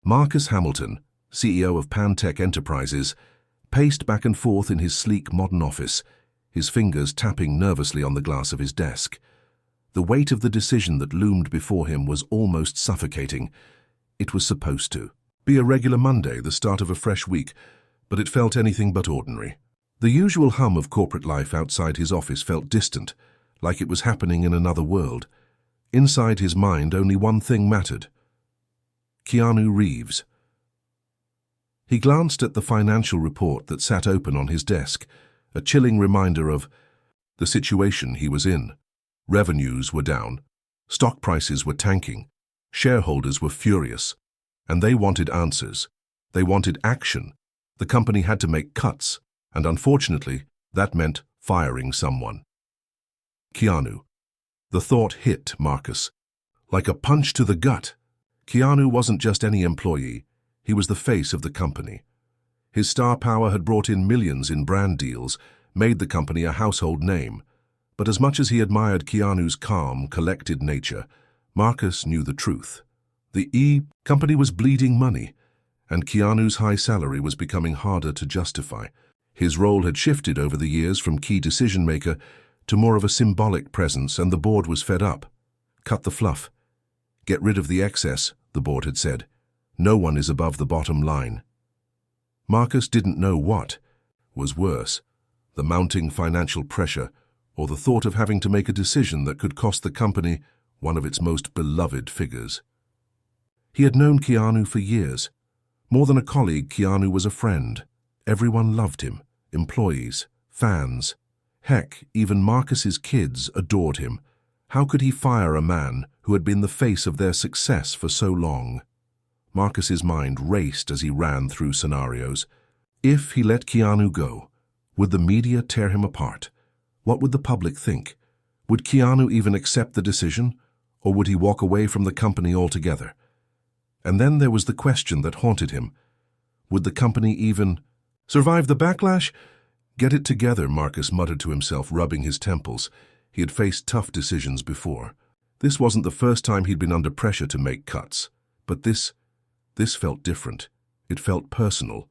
Marcus Hamilton, CEO of Pantech Enterprises, paced back and forth in his sleek modern office, his fingers tapping nervously on the glass of his desk. The weight of the decision that loomed before him was almost suffocating. It was supposed to be a regular Monday, the start of a fresh week, but it felt anything but ordinary. The usual hum of corporate life outside his office felt distant, like it was happening in another world. Inside his mind, only one thing mattered: Keanu Reeves. He glanced at the financial report that sat open on his desk, a chilling reminder of the situation he was in. Revenues were down, stock prices were tanking, shareholders were furious, and they wanted answers. They wanted action. The company had to make cuts, and unfortunately, that meant firing someone. Keanu. The thought hit Marcus like a punch to the gut. Keanu wasn't just any employee. He was the face of the company. His star power had brought in millions in brand deals, made the company a household name. But as much as he admired Keanu's calm, collected nature, Marcus knew the truth. The company was bleeding money, and Keanu's high salary was becoming harder to justify. His role had shifted over the years from key decision-maker to more of a symbolic presence, and the board was fed up. Cut the fluff. Get rid of the excess, the board had said. No one is above the bottom line. Marcus didn't know what was worse: the mounting financial pressure, or the thought of having to make a decision that could cost the company one of its most beloved figures. He had known Keanu for years. More than a colleague, Keanu was a friend. Everyone loved him: employees, fans. Heck, even Marcus's kids adored him. How could he fire a man who had been the face of their success for so long? Marcus's mind raced as he ran through scenarios. If he let Keanu go, would the media tear him apart? What would the public think? Would Keanu even accept the decision, or would he walk away from the company altogether? And then there was the question that haunted him. Would the company even survive the backlash? Get it together, Marcus muttered to himself, rubbing his temples. He had faced tough decisions before. This wasn't the first time he'd been under pressure to make cuts. But this felt different. It felt personal.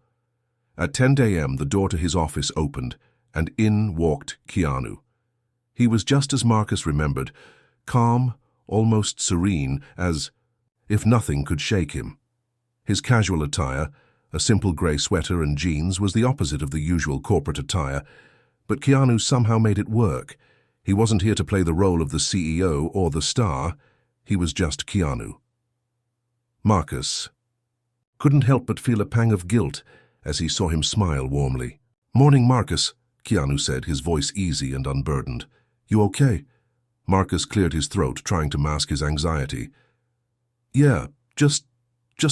At 10 a.m., the door to his office opened, and in walked Keanu. He was just as Marcus remembered, calm, almost serene, as if nothing could shake him. His casual attire, a simple grey sweater and jeans, was the opposite of the usual corporate attire, but Keanu somehow made it work. He wasn't here to play the role of the CEO or the star. He was just Keanu. Marcus couldn't help but feel a pang of guilt as he saw him smile warmly. "Morning, Marcus," Keanu said, his voice easy and unburdened. "You okay?" Marcus cleared his throat, trying to mask his anxiety. "Yeah, just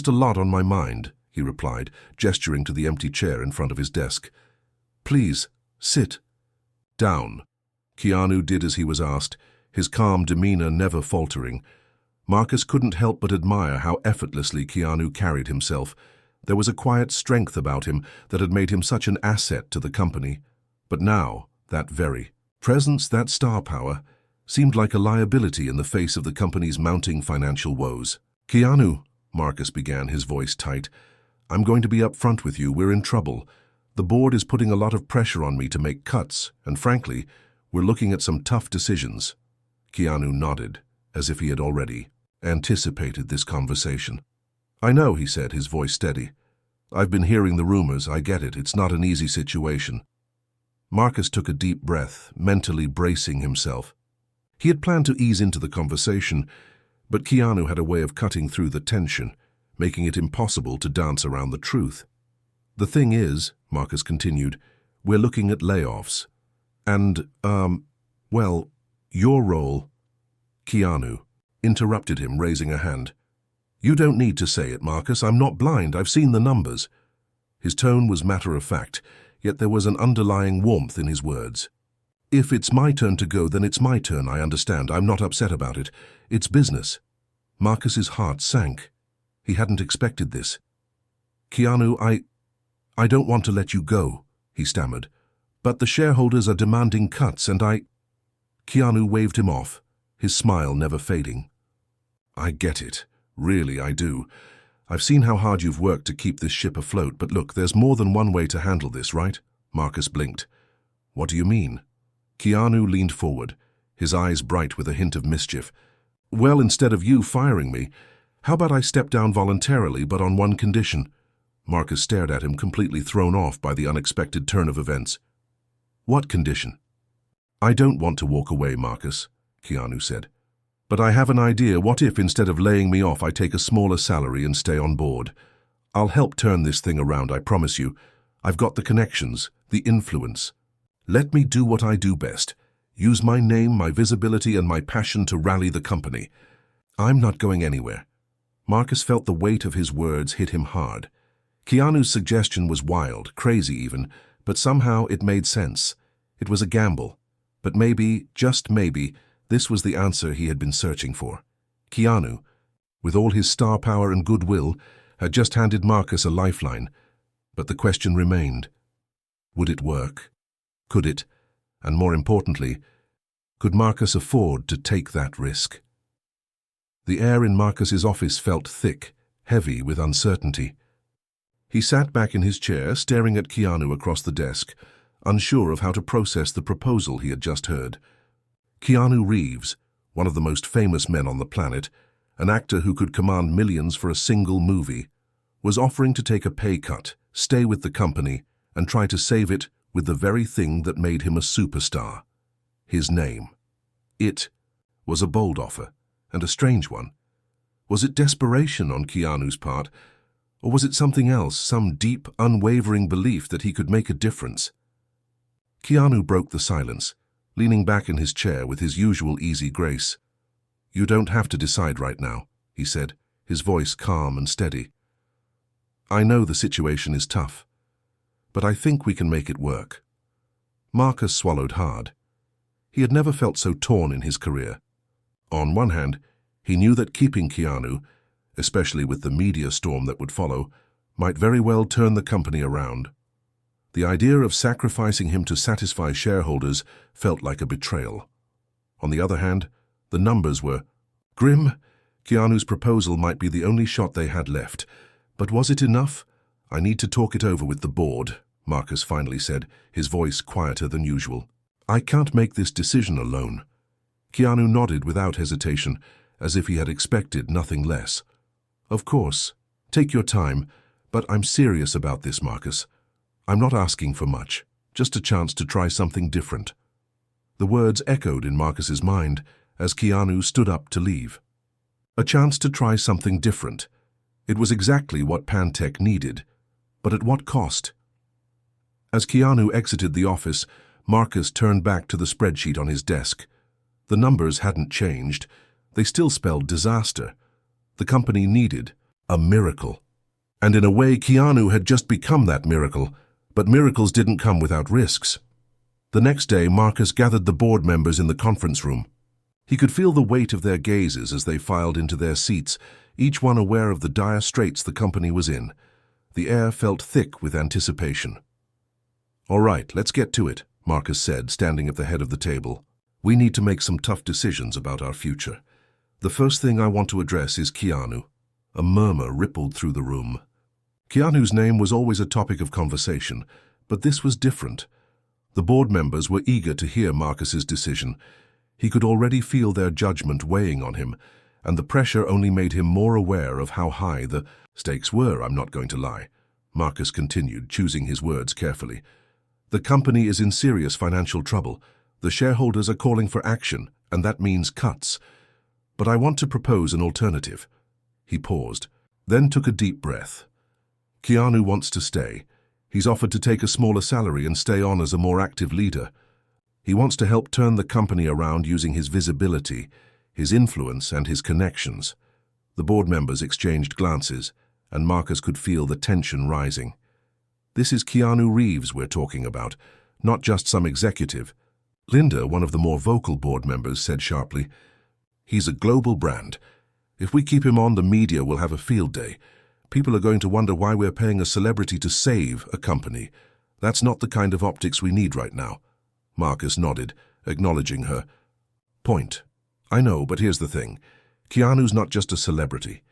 a lot on my mind," he replied, gesturing to the empty chair in front of his desk. "Please, sit down." Keanu did as he was asked, his calm demeanor never faltering. Marcus couldn't help but admire how effortlessly Keanu carried himself. There was a quiet strength about him that had made him such an asset to the company. But now, that very presence, that star power, seemed like a liability in the face of the company's mounting financial woes. "Keanu," Marcus began, his voice tight, "I'm going to be upfront with you. We're in trouble. The board is putting a lot of pressure on me to make cuts, and frankly, we're looking at some tough decisions." Keanu nodded, as if he had already anticipated this conversation. "I know," he said, his voice steady. "I've been hearing the rumors. I get it. It's not an easy situation." Marcus took a deep breath, mentally bracing himself. He had planned to ease into the conversation, but Keanu had a way of cutting through the tension, making it impossible to dance around the truth. "The thing is," Marcus continued, "we're looking at layoffs. And, well, your role—" Keanu interrupted him, raising a hand. "You don't need to say it, Marcus. I'm not blind. I've seen the numbers." His tone was matter-of-fact, yet there was an underlying warmth in his words. "If it's my turn to go, then it's my turn. I understand. I'm not upset about it. It's business." Marcus's heart sank. He hadn't expected this. "Keanu, I don't want to let you go," he stammered. "But the shareholders are demanding cuts, and Keanu waved him off, his smile never fading. "I get it. Really, I do. I've seen how hard you've worked to keep this ship afloat, but look, there's more than one way to handle this, right? Marcus blinked. What do you mean? Keanu leaned forward, his eyes bright with a hint of mischief. Well, instead of you firing me, how about I step down voluntarily, but on one condition? Marcus stared at him, completely thrown off by the unexpected turn of events. What condition? I don't want to walk away, Marcus, Keanu said. But I have an idea. What if, instead of laying me off, I take a smaller salary and stay on board? I'll help turn this thing around, I promise you. I've got the connections, the influence. Let me do what I do best. Use my name, my visibility, and my passion to rally the company. I'm not going anywhere. Marcus felt the weight of his words hit him hard. Keanu's suggestion was wild, crazy even, but somehow it made sense. It was a gamble. But maybe, just maybe, this was the answer he had been searching for. Keanu, with all his star power and goodwill, had just handed Marcus a lifeline. But the question remained. Would it work? Could it? And more importantly, could Marcus afford to take that risk? The air in Marcus's office felt thick, heavy with uncertainty. He sat back in his chair, staring at Keanu across the desk, unsure of how to process the proposal he had just heard. Keanu Reeves, one of the most famous men on the planet, an actor who could command millions for a single movie, was offering to take a pay cut, stay with the company, and try to save it with the very thing that made him a superstar: his name. It was a bold offer, and a strange one. Was it desperation on Keanu's part, or was it something else, some deep, unwavering belief that he could make a difference? Keanu broke the silence, leaning back in his chair with his usual easy grace. You don't have to decide right now, he said, his voice calm and steady. I know the situation is tough, but I think we can make it work. Marcus swallowed hard. He had never felt so torn in his career. On one hand, he knew that keeping Keanu, especially with the media storm that would follow, might very well turn the company around. The idea of sacrificing him to satisfy shareholders felt like a betrayal. On the other hand, the numbers were grim. Keanu's proposal might be the only shot they had left. But was it enough? I need to talk it over with the board, Marcus finally said, his voice quieter than usual. I can't make this decision alone. Keanu nodded without hesitation, as if he had expected nothing less. Of course. Take your time, but I'm serious about this, Marcus. I'm not asking for much, just a chance to try something different. The words echoed in Marcus's mind as Keanu stood up to leave. A chance to try something different. It was exactly what Pantech needed, but at what cost? As Keanu exited the office, Marcus turned back to the spreadsheet on his desk. The numbers hadn't changed. They still spelled disaster. The company needed a miracle. And in a way, Keanu had just become that miracle. But miracles didn't come without risks. The next day, Marcus gathered the board members in the conference room. He could feel the weight of their gazes as they filed into their seats, each one aware of the dire straits the company was in. The air felt thick with anticipation. All right, let's get to it, Marcus said, standing at the head of the table. We need to make some tough decisions about our future. The first thing I want to address is Keanu. A murmur rippled through the room. Keanu's name was always a topic of conversation, but this was different. The board members were eager to hear Marcus's decision. He could already feel their judgment weighing on him, and the pressure only made him more aware of how high the stakes were. I'm not going to lie, Marcus continued, choosing his words carefully. The company is in serious financial trouble. The shareholders are calling for action, and that means cuts. But I want to propose an alternative. He paused, then took a deep breath. Keanu wants to stay. He's offered to take a smaller salary and stay on as a more active leader. He wants to help turn the company around using his visibility, his influence, and his connections. The board members exchanged glances, and Marcus could feel the tension rising. This is Keanu Reeves we're talking about, not just some executive. Linda, one of the more vocal board members, said sharply, He's a global brand. If we keep him on, the media will have a field day. People are going to wonder why we're paying a celebrity to save a company. That's not the kind of optics we need right now. Marcus nodded, acknowledging her point. I know, but here's the thing. Keanu's not just a celebrity.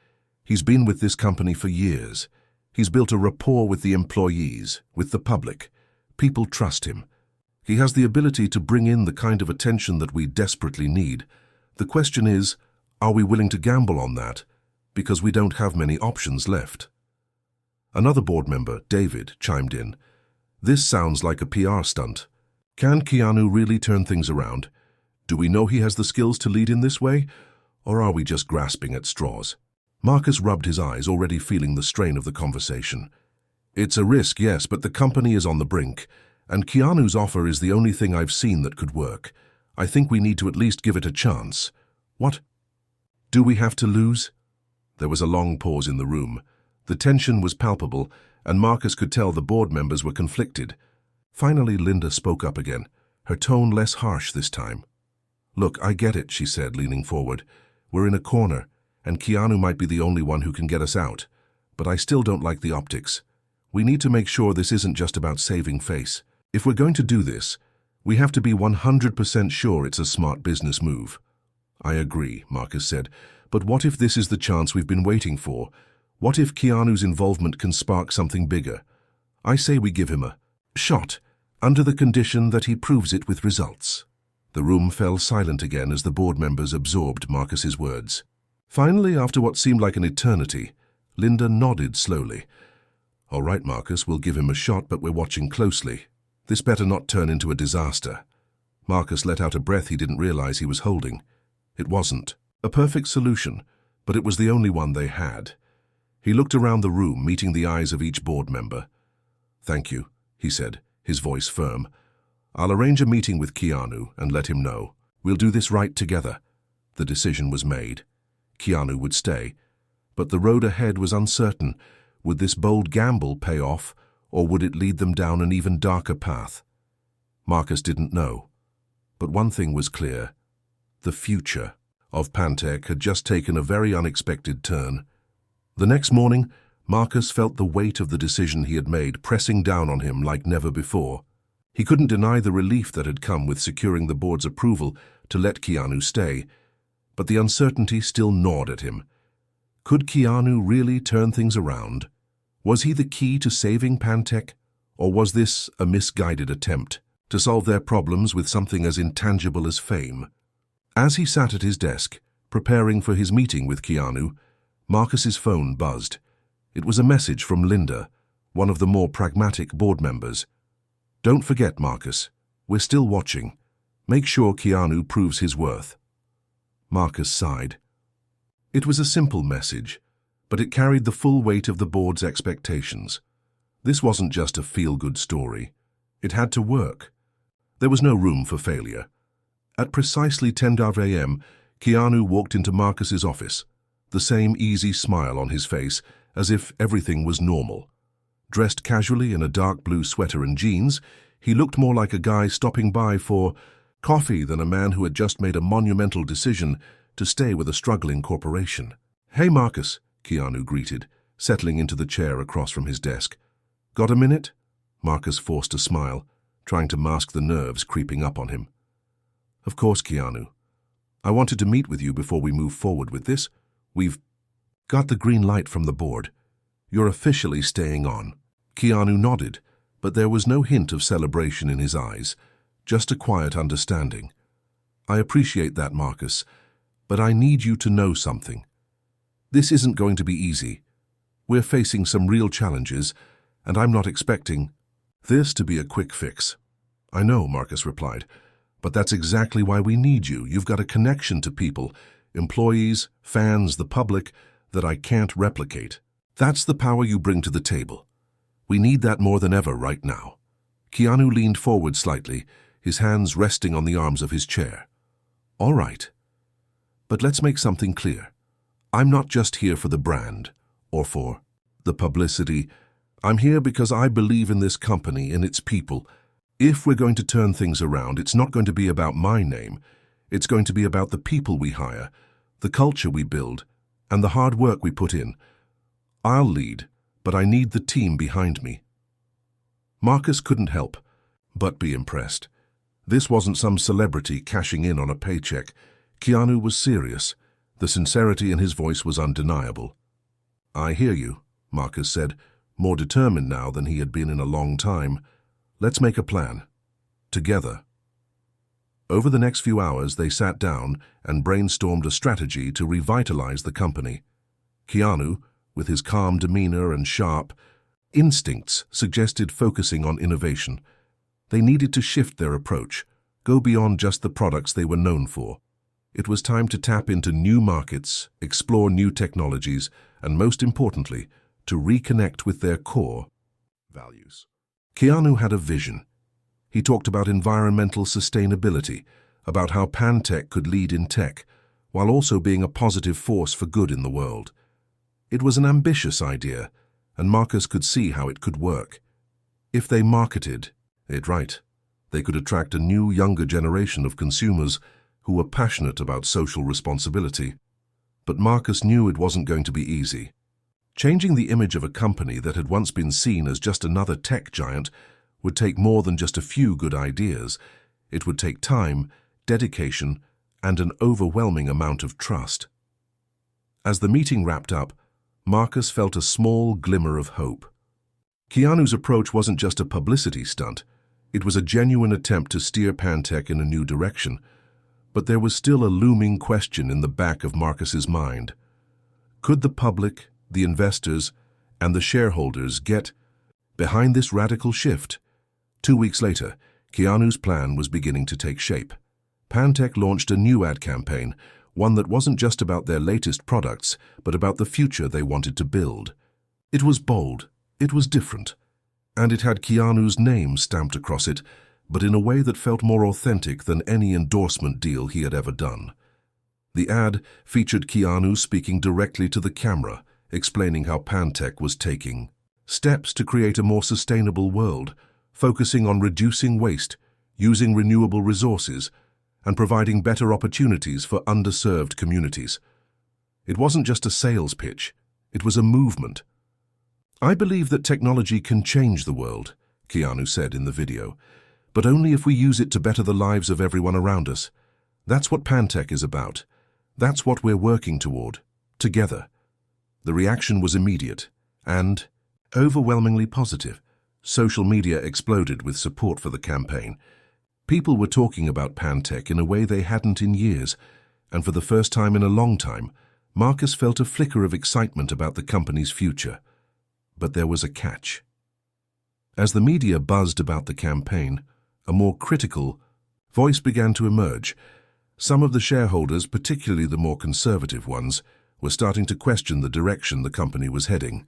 He's been with this company for years. He's built a rapport with the employees, with the public. People trust him. He has the ability to bring in the kind of attention that we desperately need. The question is, are we willing to gamble on that? Because we don't have many options left. Another board member, David, chimed in. This sounds like a PR stunt. Can Keanu really turn things around? Do we know he has the skills to lead in this way? Or are we just grasping at straws? Marcus rubbed his eyes, already feeling the strain of the conversation. It's a risk, yes, but the company is on the brink, and Keanu's offer is the only thing I've seen that could work. I think we need to at least give it a chance. What? Do we have to lose? There was a long pause in the room. The tension was palpable, and Marcus could tell the board members were conflicted. Finally, Linda spoke up again, her tone less harsh this time. Look, I get it, she said, leaning forward. We're in a corner, and Keanu might be the only one who can get us out. But I still don't like the optics. We need to make sure this isn't just about saving face. If we're going to do this, we have to be 100% sure it's a smart business move. I agree, Marcus said, but what if this is the chance we've been waiting for? What if Keanu's involvement can spark something bigger? I say we give him a shot, under the condition that he proves it with results. The room fell silent again as the board members absorbed Marcus's words. Finally, after what seemed like an eternity, Linda nodded slowly. All right, Marcus, we'll give him a shot, but we're watching closely. This better not turn into a disaster. Marcus let out a breath he didn't realize he was holding. It wasn't a perfect solution, but it was the only one they had. He looked around the room, meeting the eyes of each board member. Thank you, he said, his voice firm. I'll arrange a meeting with Keanu and let him know. We'll do this right together. The decision was made. Keanu would stay, but the road ahead was uncertain. Would this bold gamble pay off, or would it lead them down an even darker path? Marcus didn't know. But one thing was clear. The future of Pantech had just taken a very unexpected turn. The next morning, Marcus felt the weight of the decision he had made pressing down on him like never before. He couldn't deny the relief that had come with securing the board's approval to let Keanu stay, but the uncertainty still gnawed at him. Could Keanu really turn things around? Was he the key to saving Pantech, or was this a misguided attempt to solve their problems with something as intangible as fame? As he sat at his desk, preparing for his meeting with Keanu, Marcus's phone buzzed. It was a message from Linda, one of the more pragmatic board members. Don't forget, Marcus, we're still watching. Make sure Keanu proves his worth. Marcus sighed. It was a simple message, but it carried the full weight of the board's expectations. This wasn't just a feel-good story. It had to work. There was no room for failure. At precisely 10:00 a.m., Keanu walked into Marcus's office, the same easy smile on his face, as if everything was normal. Dressed casually in a dark blue sweater and jeans, he looked more like a guy stopping by for coffee than a man who had just made a monumental decision to stay with a struggling corporation. Hey, Marcus, Keanu greeted, settling into the chair across from his desk. Got a minute? Marcus forced a smile, trying to mask the nerves creeping up on him. Of course, Keanu. I wanted to meet with you before we move forward with this. We've got the green light from the board. You're officially staying on. Keanu nodded, but there was no hint of celebration in his eyes, just a quiet understanding. I appreciate that, Marcus, but I need you to know something. This isn't going to be easy. We're facing some real challenges, and I'm not expecting this to be a quick fix. I know, Marcus replied, but that's exactly why we need you. You've got a connection to people, employees, fans, the public, that I can't replicate. That's the power you bring to the table. We need that more than ever right now. Keanu leaned forward slightly, his hands resting on the arms of his chair. All right. But let's make something clear. I'm not just here for the brand, or for the publicity. I'm here because I believe in this company and its people. If we're going to turn things around, it's not going to be about my name. It's going to be about the people we hire, the culture we build, and the hard work we put in. I'll lead, but I need the team behind me. Marcus couldn't help but be impressed. This wasn't some celebrity cashing in on a paycheck. Keanu was serious. The sincerity in his voice was undeniable. "I hear you," Marcus said, more determined now than he had been in a long time. "Let's make a plan. Together." Over the next few hours, they sat down and brainstormed a strategy to revitalize the company. Keanu, with his calm demeanor and sharp instincts, suggested focusing on innovation. They needed to shift their approach, go beyond just the products they were known for. It was time to tap into new markets, explore new technologies, and most importantly, to reconnect with their core values. Keanu had a vision. He talked about environmental sustainability, about how Pantech could lead in tech, while also being a positive force for good in the world. It was an ambitious idea, and Marcus could see how it could work. If they marketed it right, they could attract a new, younger generation of consumers who were passionate about social responsibility. But Marcus knew it wasn't going to be easy. Changing the image of a company that had once been seen as just another tech giant would take more than just a few good ideas. It would take time, dedication, and an overwhelming amount of trust. As the meeting wrapped up, Marcus felt a small glimmer of hope. Keanu's approach wasn't just a publicity stunt. It was a genuine attempt to steer Pantech in a new direction. But there was still a looming question in the back of Marcus's mind. Could the public, the investors, and the shareholders get behind this radical shift? 2 weeks later, Keanu's plan was beginning to take shape. Pantech launched a new ad campaign, one that wasn't just about their latest products, but about the future they wanted to build. It was bold, it was different, and it had Keanu's name stamped across it, but in a way that felt more authentic than any endorsement deal he had ever done. The ad featured Keanu speaking directly to the camera, explaining how Pantech was taking steps to create a more sustainable world, focusing on reducing waste, using renewable resources, and providing better opportunities for underserved communities. It wasn't just a sales pitch, it was a movement. "I believe that technology can change the world," Keanu said in the video, "but only if we use it to better the lives of everyone around us. That's what Pantech is about. That's what we're working toward, together." The reaction was immediate and overwhelmingly positive. Social media exploded with support for the campaign. People were talking about Pantech in a way they hadn't in years, and for the first time in a long time, Marcus felt a flicker of excitement about the company's future. But there was a catch. As the media buzzed about the campaign, a more critical voice began to emerge. Some of the shareholders, particularly the more conservative ones, were starting to question the direction the company was heading.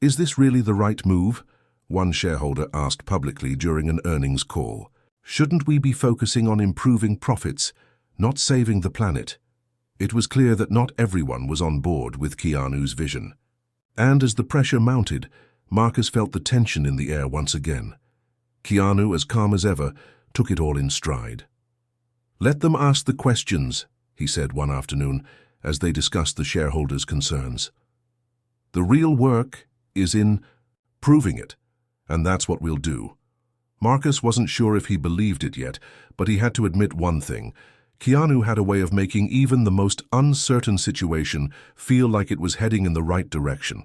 "Is this really the right move?" one shareholder asked publicly during an earnings call. "Shouldn't we be focusing on improving profits, not saving the planet?" It was clear that not everyone was on board with Keanu's vision. And as the pressure mounted, Marcus felt the tension in the air once again. Keanu, as calm as ever, took it all in stride. "Let them ask the questions," he said one afternoon, as they discussed the shareholders' concerns. "The real work is in proving it, and that's what we'll do." Marcus wasn't sure if he believed it yet, but he had to admit one thing. Keanu had a way of making even the most uncertain situation feel like it was heading in the right direction.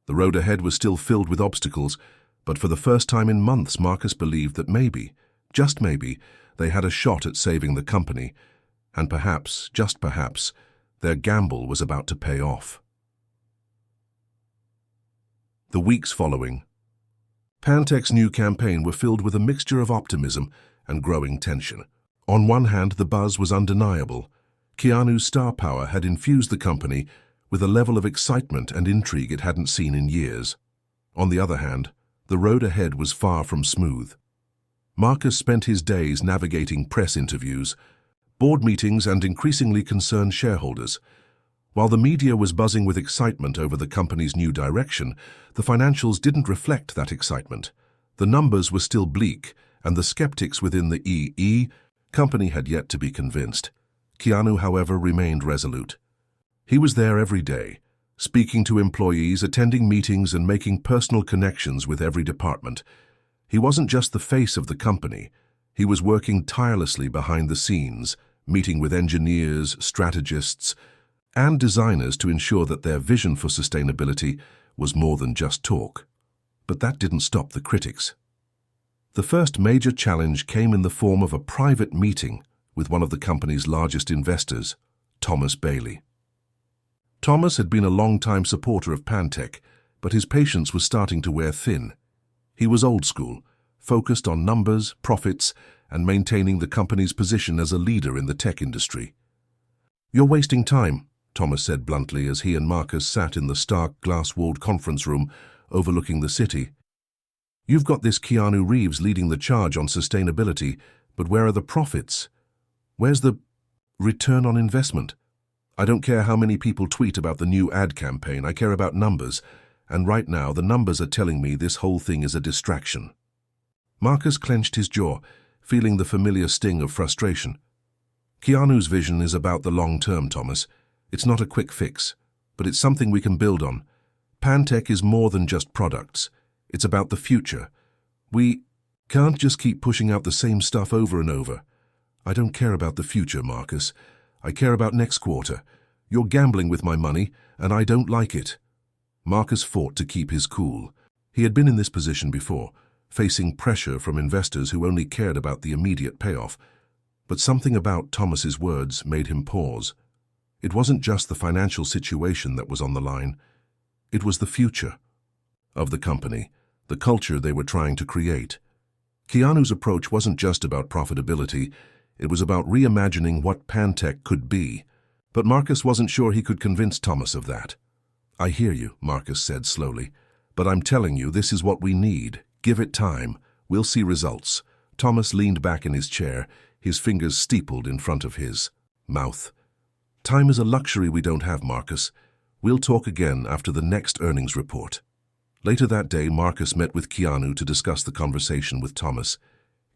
The road ahead was still filled with obstacles, but for the first time in months, Marcus believed that maybe, just maybe, they had a shot at saving the company, and perhaps, just perhaps, their gamble was about to pay off. The weeks following, Pantech's new campaign were filled with a mixture of optimism and growing tension. On one hand, the buzz was undeniable. Keanu's star power had infused the company with a level of excitement and intrigue it hadn't seen in years. On the other hand, the road ahead was far from smooth. Marcus spent his days navigating press interviews, board meetings, and increasingly concerned shareholders. While the media was buzzing with excitement over the company's new direction, the financials didn't reflect that excitement. The numbers were still bleak, and the skeptics within the company had yet to be convinced. Keanu, however, remained resolute. He was there every day, speaking to employees, attending meetings, and making personal connections with every department. He wasn't just the face of the company. He was working tirelessly behind the scenes, meeting with engineers, strategists, and designers to ensure that their vision for sustainability was more than just talk. But that didn't stop the critics. The first major challenge came in the form of a private meeting with one of the company's largest investors, Thomas Bailey. Thomas had been a long-time supporter of Pantech, but his patience was starting to wear thin. He was old school, focused on numbers, profits, and maintaining the company's position as a leader in the tech industry. "You're wasting time," Thomas said bluntly as he and Marcus sat in the stark, glass-walled conference room overlooking the city. "You've got this Keanu Reeves leading the charge on sustainability, but where are the profits? Where's the return on investment? I don't care how many people tweet about the new ad campaign, I care about numbers, and right now the numbers are telling me this whole thing is a distraction." Marcus clenched his jaw, feeling the familiar sting of frustration. "Keanu's vision is about the long term, Thomas. It's not a quick fix, but it's something we can build on. Pantech is more than just products. It's about the future. We can't just keep pushing out the same stuff over and over." "I don't care about the future, Marcus. I care about next quarter. You're gambling with my money, and I don't like it." Marcus fought to keep his cool. He had been in this position before, facing pressure from investors who only cared about the immediate payoff. But something about Thomas's words made him pause. It wasn't just the financial situation that was on the line. It was the future of the company, the culture they were trying to create. Keanu's approach wasn't just about profitability, it was about reimagining what Pantech could be. But Marcus wasn't sure he could convince Thomas of that. "I hear you," Marcus said slowly, "but I'm telling you this is what we need. Give it time. We'll see results." Thomas leaned back in his chair, his fingers steepled in front of his mouth. "Time is a luxury we don't have, Marcus. We'll talk again after the next earnings report." Later that day, Marcus met with Keanu to discuss the conversation with Thomas.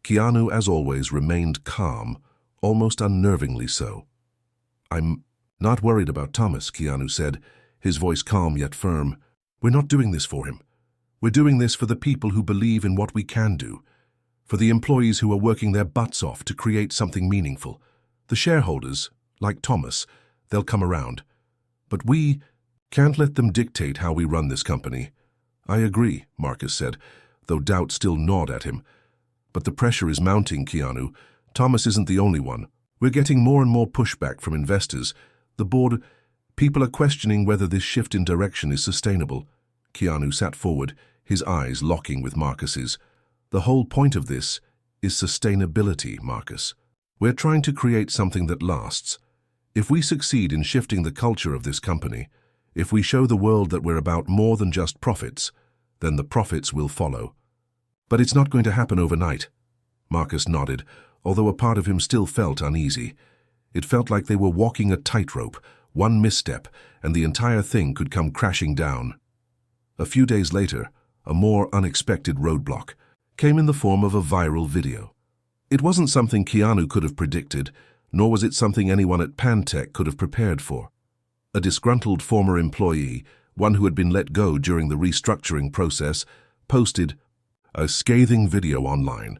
Keanu, as always, remained calm, almost unnervingly so. "I'm not worried about Thomas," Keanu said, his voice calm yet firm. "We're not doing this for him. We're doing this for the people who believe in what we can do, for the employees who are working their butts off to create something meaningful. The shareholders, like Thomas, they'll come around. But we can't let them dictate how we run this company." "I agree," Marcus said, though doubt still gnawed at him. "But the pressure is mounting, Keanu. Thomas isn't the only one. We're getting more and more pushback from investors. The board, people are questioning whether this shift in direction is sustainable." Keanu sat forward, his eyes locking with Marcus's. "The whole point of this is sustainability, Marcus. We're trying to create something that lasts. If we succeed in shifting the culture of this company, if we show the world that we're about more than just profits, then the profits will follow." "But it's not going to happen overnight." Marcus nodded, although a part of him still felt uneasy. It felt like they were walking a tightrope. One misstep, and the entire thing could come crashing down. A few days later, a more unexpected roadblock came in the form of a viral video. It wasn't something Keanu could have predicted, nor was it something anyone at Pantech could have prepared for. A disgruntled former employee, one who had been let go during the restructuring process, posted a scathing video online.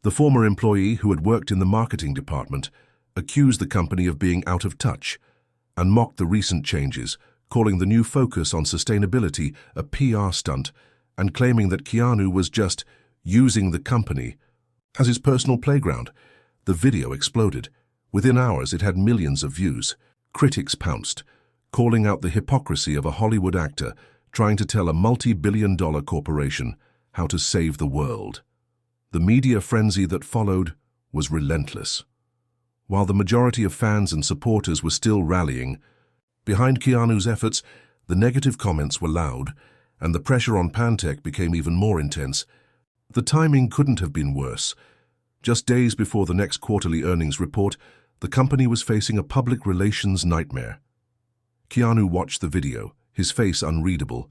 The former employee, who had worked in the marketing department, accused the company of being out of touch and mocked the recent changes, calling the new focus on sustainability a PR stunt and claiming that Keanu was just using the company as his personal playground. The video exploded. Within hours, it had millions of views. Critics pounced, calling out the hypocrisy of a Hollywood actor trying to tell a multi-billion-dollar corporation how to save the world. The media frenzy that followed was relentless. While the majority of fans and supporters were still rallying, behind Keanu's efforts, the negative comments were loud, and the pressure on Pantech became even more intense. The timing couldn't have been worse. Just days before the next quarterly earnings report, the company was facing a public relations nightmare. Keanu watched the video, his face unreadable.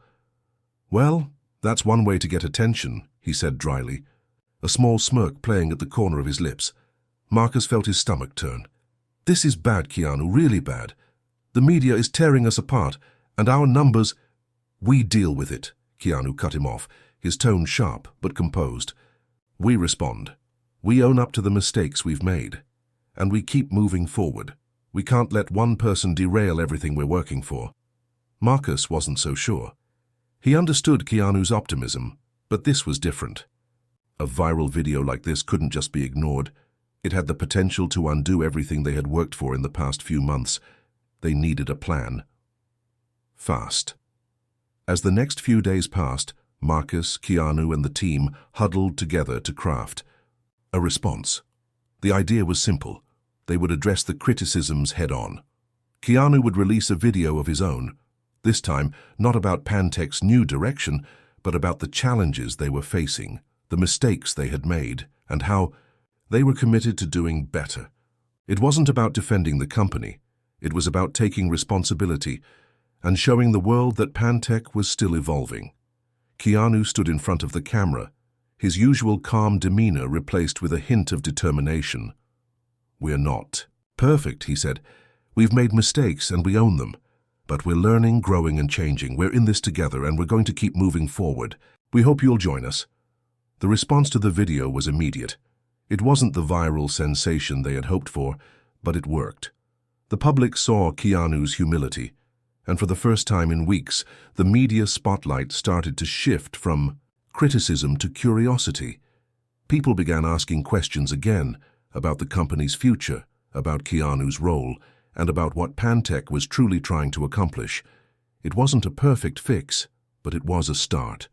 "Well, that's one way to get attention," he said dryly, a small smirk playing at the corner of his lips. Marcus felt his stomach turn. "This is bad, Keanu, really bad. The media is tearing us apart, and our numbers—" "We deal with it," Keanu cut him off, his tone sharp but composed. "We respond. We own up to the mistakes we've made, and we keep moving forward. We can't let one person derail everything we're working for. Marcus wasn't so sure. He understood Keanu's optimism, but this was different. A viral video like this couldn't just be ignored. It had the potential to undo everything they had worked for in the past few months. They needed a plan. Fast. As the next few days passed, Marcus, Keanu, and the team huddled together to craft a response. The idea was simple. They would address the criticisms head-on. Keanu would release a video of his own, this time not about Pantech's new direction, but about the challenges they were facing, the mistakes they had made, and how they were committed to doing better. It wasn't about defending the company. It was about taking responsibility and showing the world that Pantech was still evolving. Keanu stood in front of the camera, his usual calm demeanor replaced with a hint of determination. "We're not perfect," he said. "We've made mistakes and we own them. But we're learning, growing, and changing. We're in this together and we're going to keep moving forward. We hope you'll join us." The response to the video was immediate. It wasn't the viral sensation they had hoped for, but it worked. The public saw Keanu's humility, and for the first time in weeks, the media spotlight started to shift from criticism to curiosity. People began asking questions again about the company's future, about Keanu's role, and about what Pantech was truly trying to accomplish. It wasn't a perfect fix, but it was a start.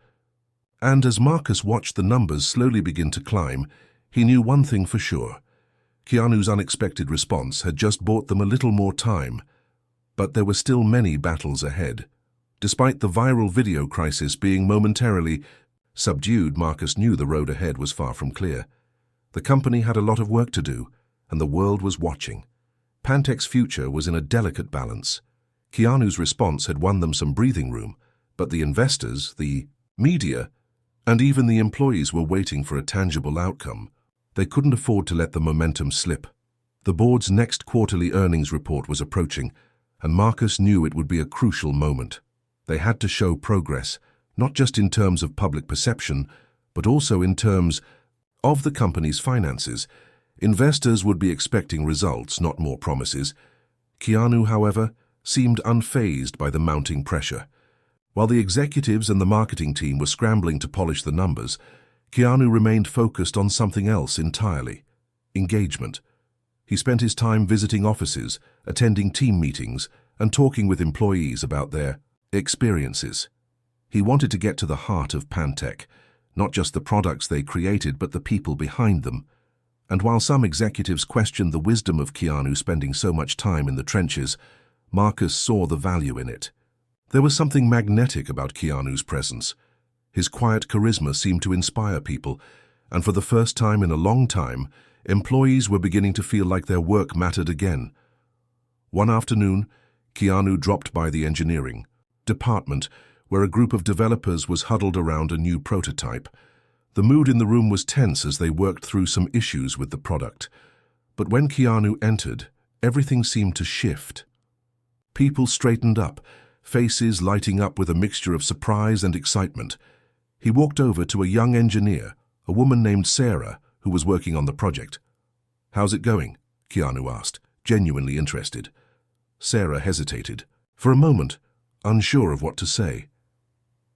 And as Marcus watched the numbers slowly begin to climb, he knew one thing for sure. Keanu's unexpected response had just bought them a little more time, but there were still many battles ahead. Despite the viral video crisis being momentarily subdued, Marcus knew the road ahead was far from clear. The company had a lot of work to do, and the world was watching. Pantech's future was in a delicate balance. Keanu's response had won them some breathing room, but the investors, the media, and even the employees were waiting for a tangible outcome. They couldn't afford to let the momentum slip. The board's next quarterly earnings report was approaching, and Marcus knew it would be a crucial moment. They had to show progress, not just in terms of public perception, but also in terms of the company's finances. Investors would be expecting results, not more promises. Keanu, however, seemed unfazed by the mounting pressure. While the executives and the marketing team were scrambling to polish the numbers, Keanu remained focused on something else entirely: engagement. He spent his time visiting offices, attending team meetings, and talking with employees about their experiences. He wanted to get to the heart of Pantech, not just the products they created, but the people behind them. And while some executives questioned the wisdom of Keanu spending so much time in the trenches, Marcus saw the value in it. There was something magnetic about Keanu's presence. His quiet charisma seemed to inspire people, and for the first time in a long time, employees were beginning to feel like their work mattered again. One afternoon, Keanu dropped by the engineering department, where a group of developers was huddled around a new prototype. The mood in the room was tense as they worked through some issues with the product. But when Keanu entered, everything seemed to shift. People straightened up, faces lighting up with a mixture of surprise and excitement. He walked over to a young engineer, a woman named Sarah, who was working on the project. "How's it going?" Keanu asked, genuinely interested. Sarah hesitated, for a moment, unsure of what to say.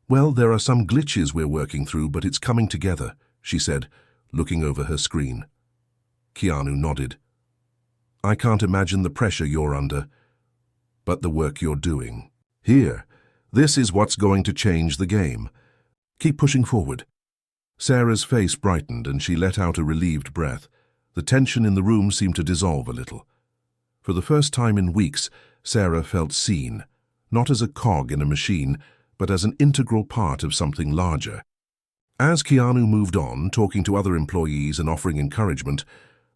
"Well, there are some glitches we're working through, but it's coming together," she said, looking over her screen. Keanu nodded. "I can't imagine the pressure you're under, but the work you're doing. Here, this is what's going to change the game. Keep pushing forward." Sarah's face brightened and she let out a relieved breath. The tension in the room seemed to dissolve a little. For the first time in weeks, Sarah felt seen, not as a cog in a machine, but as an integral part of something larger. As Keanu moved on, talking to other employees and offering encouragement,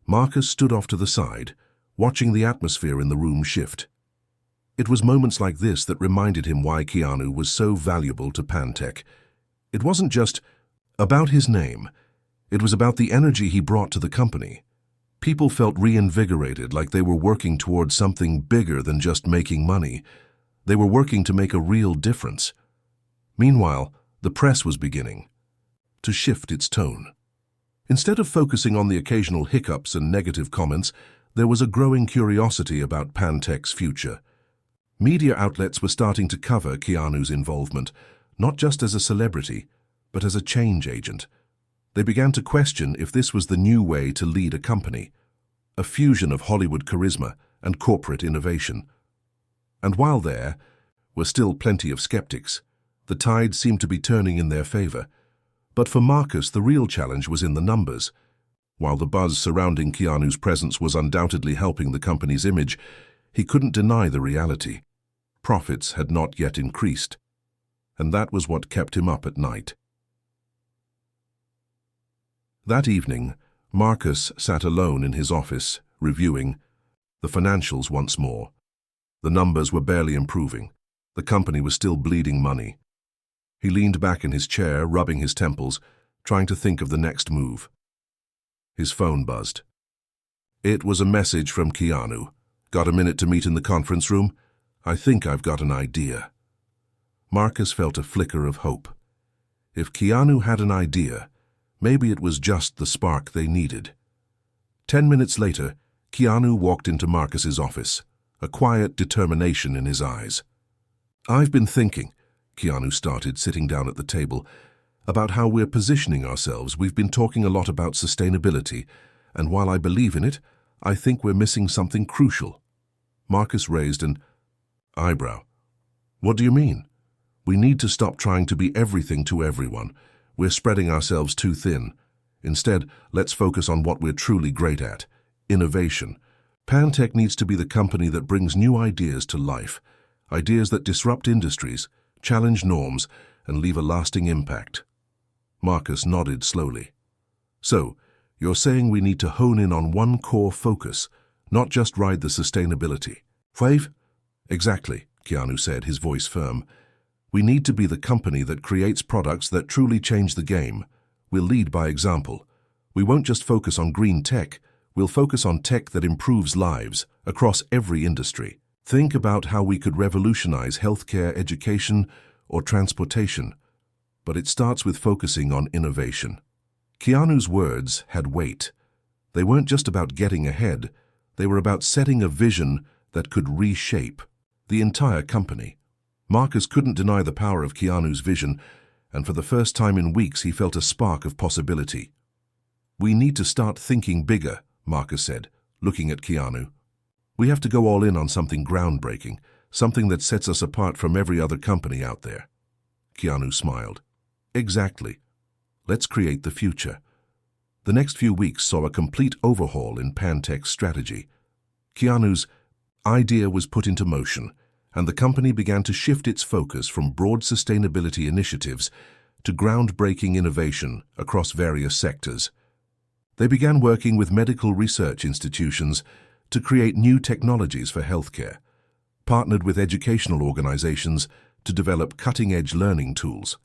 Marcus stood off to the side, watching the atmosphere in the room shift. It was moments like this that reminded him why Keanu was so valuable to Pantech. It wasn't just about his name. It was about the energy he brought to the company. People felt reinvigorated, like they were working towards something bigger than just making money. They were working to make a real difference. Meanwhile, the press was beginning to shift its tone. Instead of focusing on the occasional hiccups and negative comments, There was a growing curiosity about Pantech's future. Media outlets were starting to cover Keanu's involvement, not just as a celebrity, but as a change agent. They began to question if this was the new way to lead a company, a fusion of Hollywood charisma and corporate innovation. And while there were still plenty of skeptics, the tide seemed to be turning in their favor. But for Marcus, the real challenge was in the numbers. While the buzz surrounding Keanu's presence was undoubtedly helping the company's image, he couldn't deny the reality. Profits had not yet increased, and that was what kept him up at night. That evening, Marcus sat alone in his office, reviewing the financials once more. The numbers were barely improving. The company was still bleeding money. He leaned back in his chair, rubbing his temples, trying to think of the next move. His phone buzzed. It was a message from Keanu. "Got a minute to meet in the conference room? I think I've got an idea." Marcus felt a flicker of hope. If Keanu had an idea, maybe it was just the spark they needed. 10 minutes later, Keanu walked into Marcus's office, a quiet determination in his eyes. "I've been thinking," Keanu started, sitting down at the table, "about how we're positioning ourselves. We've been talking a lot about sustainability, and while I believe in it, I think we're missing something crucial." Marcus raised an eyebrow. "What do you mean?" "We need to stop trying to be everything to everyone. We're spreading ourselves too thin. Instead, let's focus on what we're truly great at: innovation. Pantech needs to be the company that brings new ideas to life, ideas that disrupt industries, challenge norms, and leave a lasting impact." Marcus nodded slowly. "So, you're saying we need to hone in on one core focus, not just ride the sustainability." "Wave?" "Exactly," Keanu said, his voice firm. "We need to be the company that creates products that truly change the game. We'll lead by example. We won't just focus on green tech, we'll focus on tech that improves lives across every industry. Think about how we could revolutionize healthcare, education, or transportation. But it starts with focusing on innovation." Keanu's words had weight. They weren't just about getting ahead, they were about setting a vision that could reshape the entire company. Marcus couldn't deny the power of Keanu's vision, and for the first time in weeks he felt a spark of possibility. "We need to start thinking bigger," Marcus said, looking at Keanu. "We have to go all in on something groundbreaking, something that sets us apart from every other company out there." Keanu smiled. "Exactly. Let's create the future." The next few weeks saw a complete overhaul in Pantech's strategy. Keanu's idea was put into motion, and the company began to shift its focus from broad sustainability initiatives to groundbreaking innovation across various sectors. They began working with medical research institutions to create new technologies for healthcare, partnered with educational organizations to develop cutting-edge learning tools,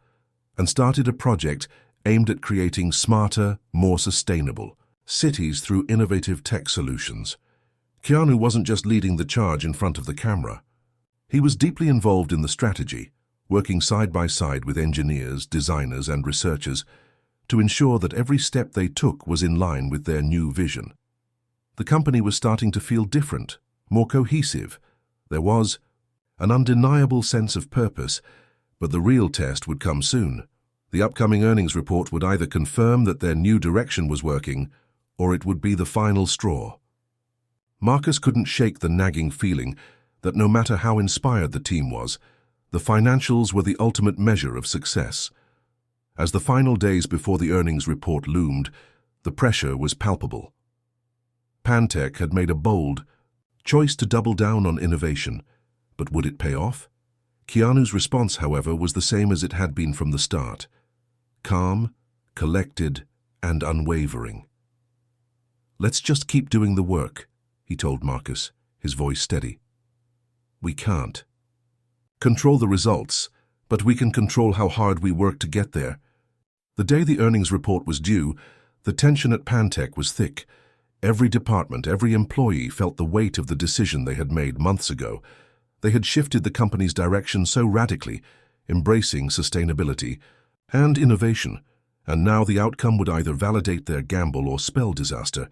and started a project aimed at creating smarter, more sustainable cities through innovative tech solutions. Keanu wasn't just leading the charge in front of the camera. He was deeply involved in the strategy, working side by side with engineers, designers, and researchers to ensure that every step they took was in line with their new vision. The company was starting to feel different, more cohesive. There was an undeniable sense of purpose, but the real test would come soon. The upcoming earnings report would either confirm that their new direction was working, or it would be the final straw. Marcus couldn't shake the nagging feeling that no matter how inspired the team was, the financials were the ultimate measure of success. As the final days before the earnings report loomed, the pressure was palpable. Pantech had made a bold choice to double down on innovation, but would it pay off? Keanu's response, however, was the same as it had been from the start: calm, collected, and unwavering. "Let's just keep doing the work," he told Marcus, his voice steady. "We can't control the results, but we can control how hard we work to get there." The day the earnings report was due, the tension at Pantech was thick. Every department, every employee felt the weight of the decision they had made months ago. They had shifted the company's direction so radically, embracing sustainability and innovation, and now the outcome would either validate their gamble or spell disaster.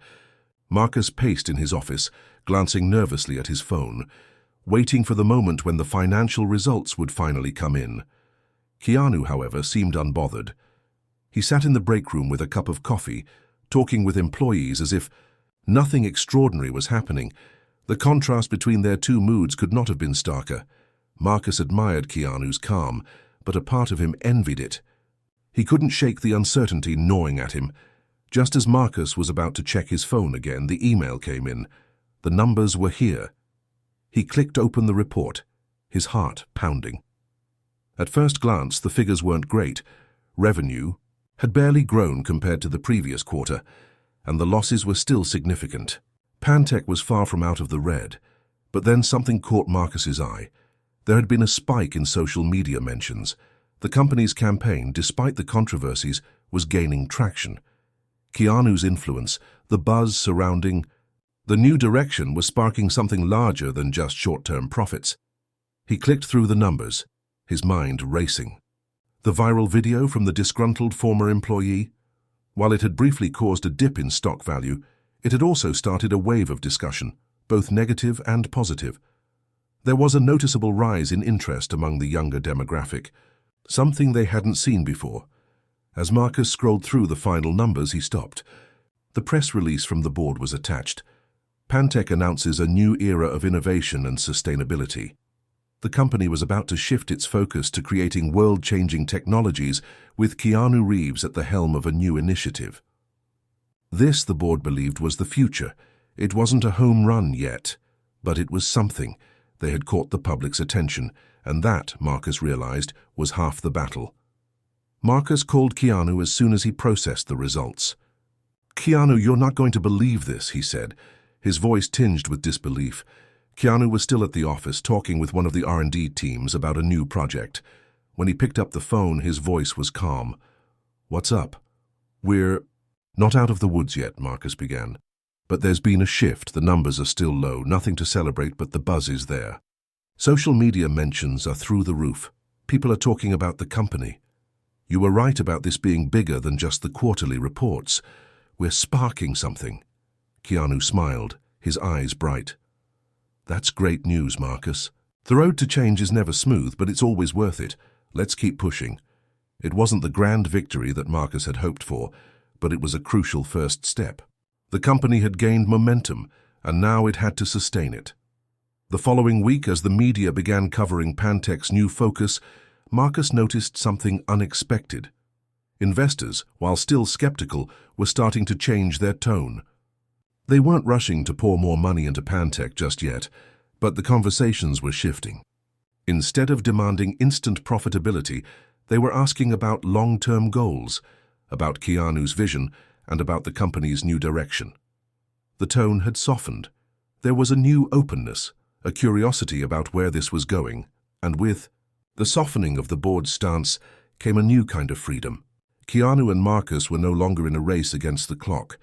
Marcus paced in his office, glancing nervously at his phone, waiting for the moment when the financial results would finally come in. Keanu, however, seemed unbothered. He sat in the break room with a cup of coffee, talking with employees as if nothing extraordinary was happening. The contrast between their two moods could not have been starker. Marcus admired Keanu's calm, but a part of him envied it. He couldn't shake the uncertainty gnawing at him. Just as Marcus was about to check his phone again, the email came in. The numbers were here. He clicked open the report, his heart pounding. At first glance, the figures weren't great. Revenue had barely grown compared to the previous quarter, and the losses were still significant. Pantech was far from out of the red, but then something caught Marcus's eye. There had been a spike in social media mentions. The company's campaign, despite the controversies, was gaining traction. Keanu's influence, the buzz surrounding the new direction was sparking something larger than just short-term profits. He clicked through the numbers, his mind racing. The viral video from the disgruntled former employee? While it had briefly caused a dip in stock value, it had also started a wave of discussion, both negative and positive. There was a noticeable rise in interest among the younger demographic, something they hadn't seen before. As Marcus scrolled through the final numbers, he stopped. The press release from the board was attached. Pantech announces a new era of innovation and sustainability. The company was about to shift its focus to creating world-changing technologies with Keanu Reeves at the helm of a new initiative. This, the board believed, was the future. It wasn't a home run yet, but it was something. They had caught the public's attention, and that, Marcus realized, was half the battle. Marcus called Keanu as soon as he processed the results. "Keanu, you're not going to believe this," he said, his voice tinged with disbelief. Keanu was still at the office, talking with one of the R&D teams about a new project. When he picked up the phone, his voice was calm. "What's up?" "We're not out of the woods yet," Marcus began. "But there's been a shift. The numbers are still low, nothing to celebrate, but the buzz is there. Social media mentions are through the roof. People are talking about the company. You were right about this being bigger than just the quarterly reports. We're sparking something." Keanu smiled, his eyes bright. "That's great news, Marcus. The road to change is never smooth, but it's always worth it. Let's keep pushing." It wasn't the grand victory that Marcus had hoped for, but it was a crucial first step. The company had gained momentum, and now it had to sustain it. The following week, as the media began covering Pantech's new focus, Marcus noticed something unexpected. Investors, while still skeptical, were starting to change their tone. They weren't rushing to pour more money into Pantech just yet, but the conversations were shifting. Instead of demanding instant profitability, they were asking about long-term goals, about Keanu's vision, and about the company's new direction. The tone had softened. There was a new openness, a curiosity about where this was going, and with the softening of the board's stance came a new kind of freedom. Keanu and Marcus were no longer in a race against the clock.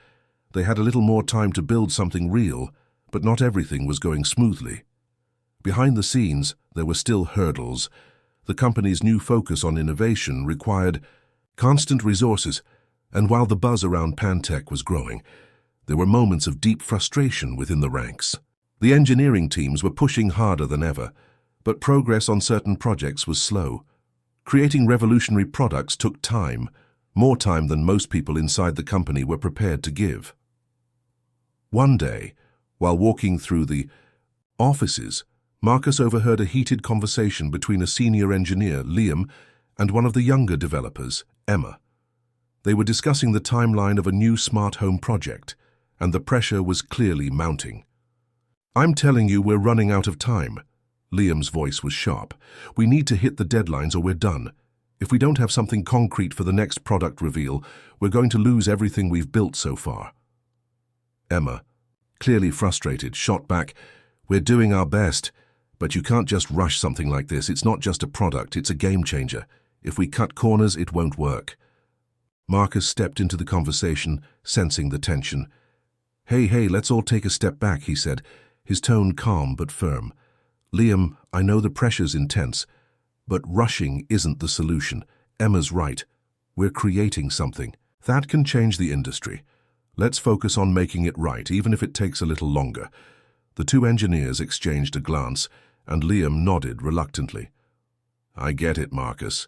They had a little more time to build something real, but not everything was going smoothly. Behind the scenes, there were still hurdles. The company's new focus on innovation required constant resources, and while the buzz around Pantech was growing, there were moments of deep frustration within the ranks. The engineering teams were pushing harder than ever, but progress on certain projects was slow. Creating revolutionary products took time, more time than most people inside the company were prepared to give. One day, while walking through the offices, Marcus overheard a heated conversation between a senior engineer, Liam, and one of the younger developers, Emma. They were discussing the timeline of a new smart home project, and the pressure was clearly mounting. "I'm telling you, we're running out of time." Liam's voice was sharp. "We need to hit the deadlines or we're done. If we don't have something concrete for the next product reveal, we're going to lose everything we've built so far." Emma, clearly frustrated, shot back, "We're doing our best, but you can't just rush something like this. It's not just a product, it's a game changer. If we cut corners, it won't work." Marcus stepped into the conversation, sensing the tension. Hey, let's all take a step back," he said, his tone calm but firm. "Liam, I know the pressure's intense, but rushing isn't the solution. Emma's right. We're creating something that can change the industry. Let's focus on making it right, even if it takes a little longer. The two engineers exchanged a glance, and Liam nodded reluctantly. I get it, Marcus.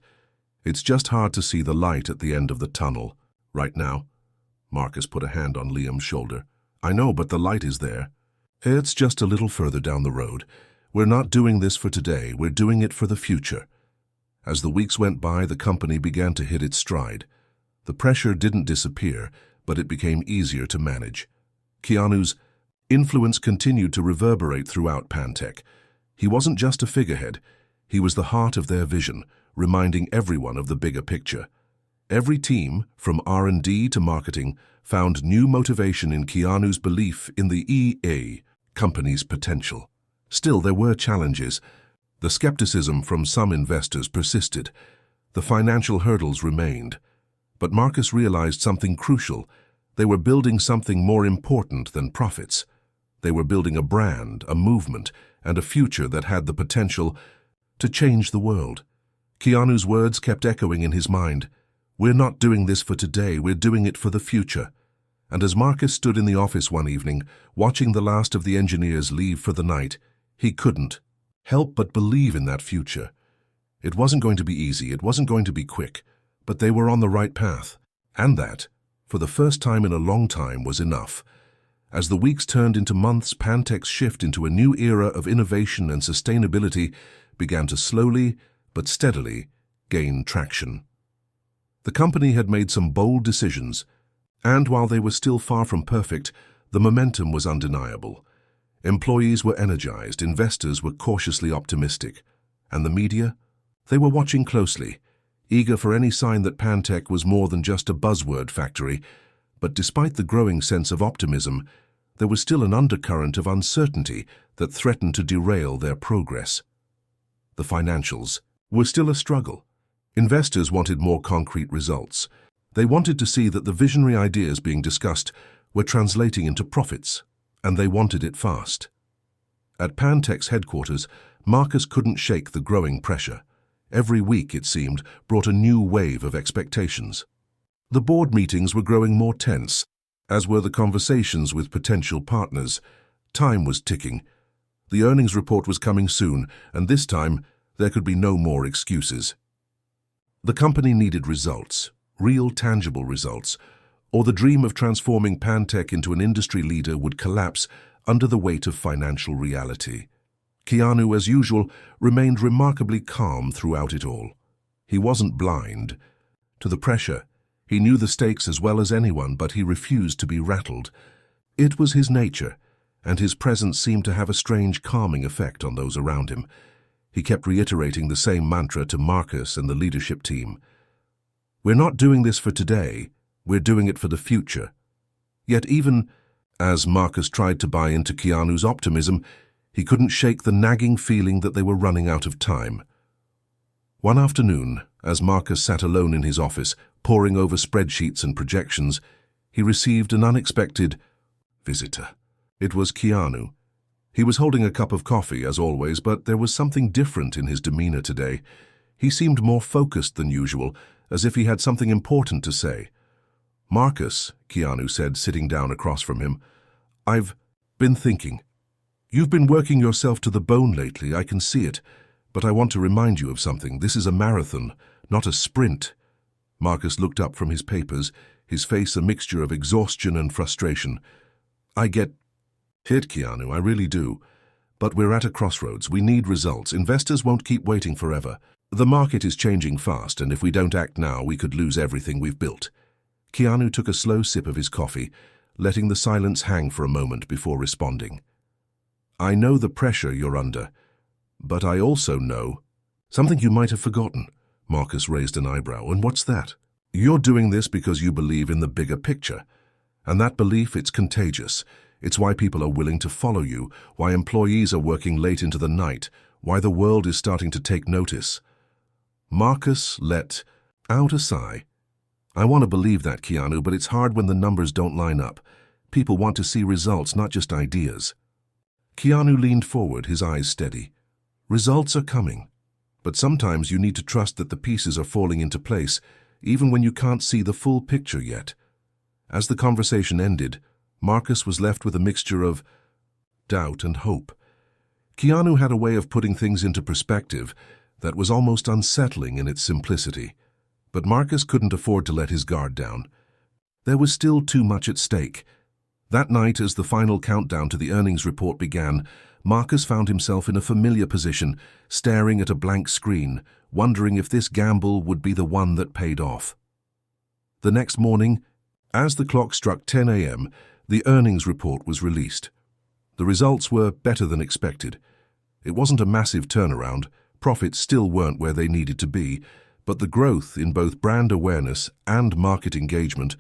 It's just hard to see the light at the end of the tunnel. Right now? Marcus put a hand on Liam's shoulder. I know, but the light is there. It's just a little further down the road. We're not doing this for today, we're doing it for the future. As the weeks went by, the company began to hit its stride. The pressure didn't disappear, but it became easier to manage. Keanu's influence continued to reverberate throughout Pantech. He wasn't just a figurehead, he was the heart of their vision, reminding everyone of the bigger picture. Every team, from R&D to marketing, found new motivation in Keanu's belief in the EA company's potential. Still, there were challenges. The skepticism from some investors persisted. The financial hurdles remained. But Marcus realized something crucial. They were building something more important than profits. They were building a brand, a movement, and a future that had the potential to change the world. Keanu's words kept echoing in his mind. We're not doing this for today, we're doing it for the future. And as Marcus stood in the office one evening, watching the last of the engineers leave for the night, he couldn't help but believe in that future. It wasn't going to be easy, it wasn't going to be quick, but they were on the right path. And that, for the first time in a long time, was enough. As the weeks turned into months, Pantech's shift into a new era of innovation and sustainability began to slowly but steadily gain traction. The company had made some bold decisions, and while they were still far from perfect, the momentum was undeniable. Employees were energized, investors were cautiously optimistic, and the media? They were watching closely, eager for any sign that Pantech was more than just a buzzword factory. But despite the growing sense of optimism, there was still an undercurrent of uncertainty that threatened to derail their progress. The financials were still a struggle. Investors wanted more concrete results. They wanted to see that the visionary ideas being discussed were translating into profits, and they wanted it fast. At Pantech's headquarters, Marcus couldn't shake the growing pressure. Every week, it seemed, brought a new wave of expectations. The board meetings were growing more tense, as were the conversations with potential partners. Time was ticking. The earnings report was coming soon, and this time, there could be no more excuses. The company needed results, real tangible results, or the dream of transforming Pantech into an industry leader would collapse under the weight of financial reality. Keanu, as usual, remained remarkably calm throughout it all. He wasn't blind to the pressure. He knew the stakes as well as anyone, but he refused to be rattled. It was his nature, and his presence seemed to have a strange calming effect on those around him. He kept reiterating the same mantra to Marcus and the leadership team. We're not doing this for today, we're doing it for the future. Yet even as Marcus tried to buy into Keanu's optimism, he couldn't shake the nagging feeling that they were running out of time. One afternoon, as Marcus sat alone in his office, poring over spreadsheets and projections, he received an unexpected visitor. It was Keanu. He was holding a cup of coffee, as always, but there was something different in his demeanor today. He seemed more focused than usual, as if he had something important to say. Marcus, Keanu said, sitting down across from him, I've been thinking. You've been working yourself to the bone lately, I can see it. But I want to remind you of something. This is a marathon, not a sprint. Marcus looked up from his papers, his face a mixture of exhaustion and frustration. I get it, Keanu, I really do. But we're at a crossroads. We need results. Investors won't keep waiting forever. The market is changing fast, and if we don't act now, we could lose everything we've built. Keanu took a slow sip of his coffee, letting the silence hang for a moment before responding. I know the pressure you're under, but I also know something you might have forgotten. Marcus raised an eyebrow. And what's that? You're doing this because you believe in the bigger picture. And that belief, it's contagious. It's why people are willing to follow you, why employees are working late into the night, why the world is starting to take notice. Marcus let out a sigh. I want to believe that, Keanu, but it's hard when the numbers don't line up. People want to see results, not just ideas. Keanu leaned forward, his eyes steady. Results are coming, but sometimes you need to trust that the pieces are falling into place, even when you can't see the full picture yet. As the conversation ended, Marcus was left with a mixture of doubt and hope. Keanu had a way of putting things into perspective that was almost unsettling in its simplicity. But Marcus couldn't afford to let his guard down. There was still too much at stake. That night, as the final countdown to the earnings report began, Marcus found himself in a familiar position, staring at a blank screen, wondering if this gamble would be the one that paid off. The next morning, as the clock struck 10 a.m., the earnings report was released. The results were better than expected. It wasn't a massive turnaround, profits still weren't where they needed to be, but the growth in both brand awareness and market engagement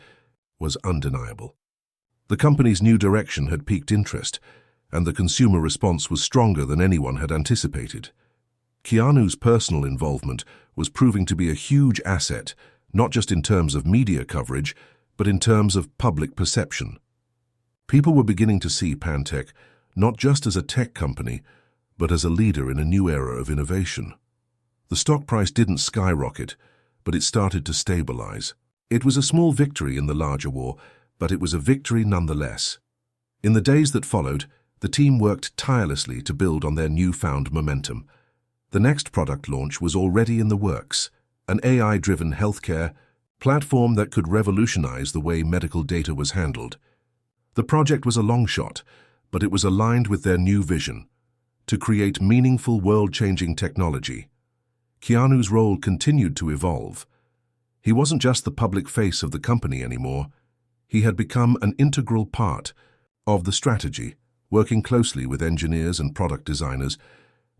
was undeniable. The company's new direction had piqued interest, and the consumer response was stronger than anyone had anticipated. Keanu's personal involvement was proving to be a huge asset, not just in terms of media coverage, but in terms of public perception. People were beginning to see Pantech not just as a tech company, but as a leader in a new era of innovation. The stock price didn't skyrocket, but it started to stabilize. It was a small victory in the larger war, but it was a victory nonetheless. In the days that followed, the team worked tirelessly to build on their newfound momentum. The next product launch was already in the works, an AI-driven healthcare platform that could revolutionize the way medical data was handled. The project was a long shot, but it was aligned with their new vision, to create meaningful world-changing technology. Keanu's role continued to evolve. He wasn't just the public face of the company anymore. He had become an integral part of the strategy, working closely with engineers and product designers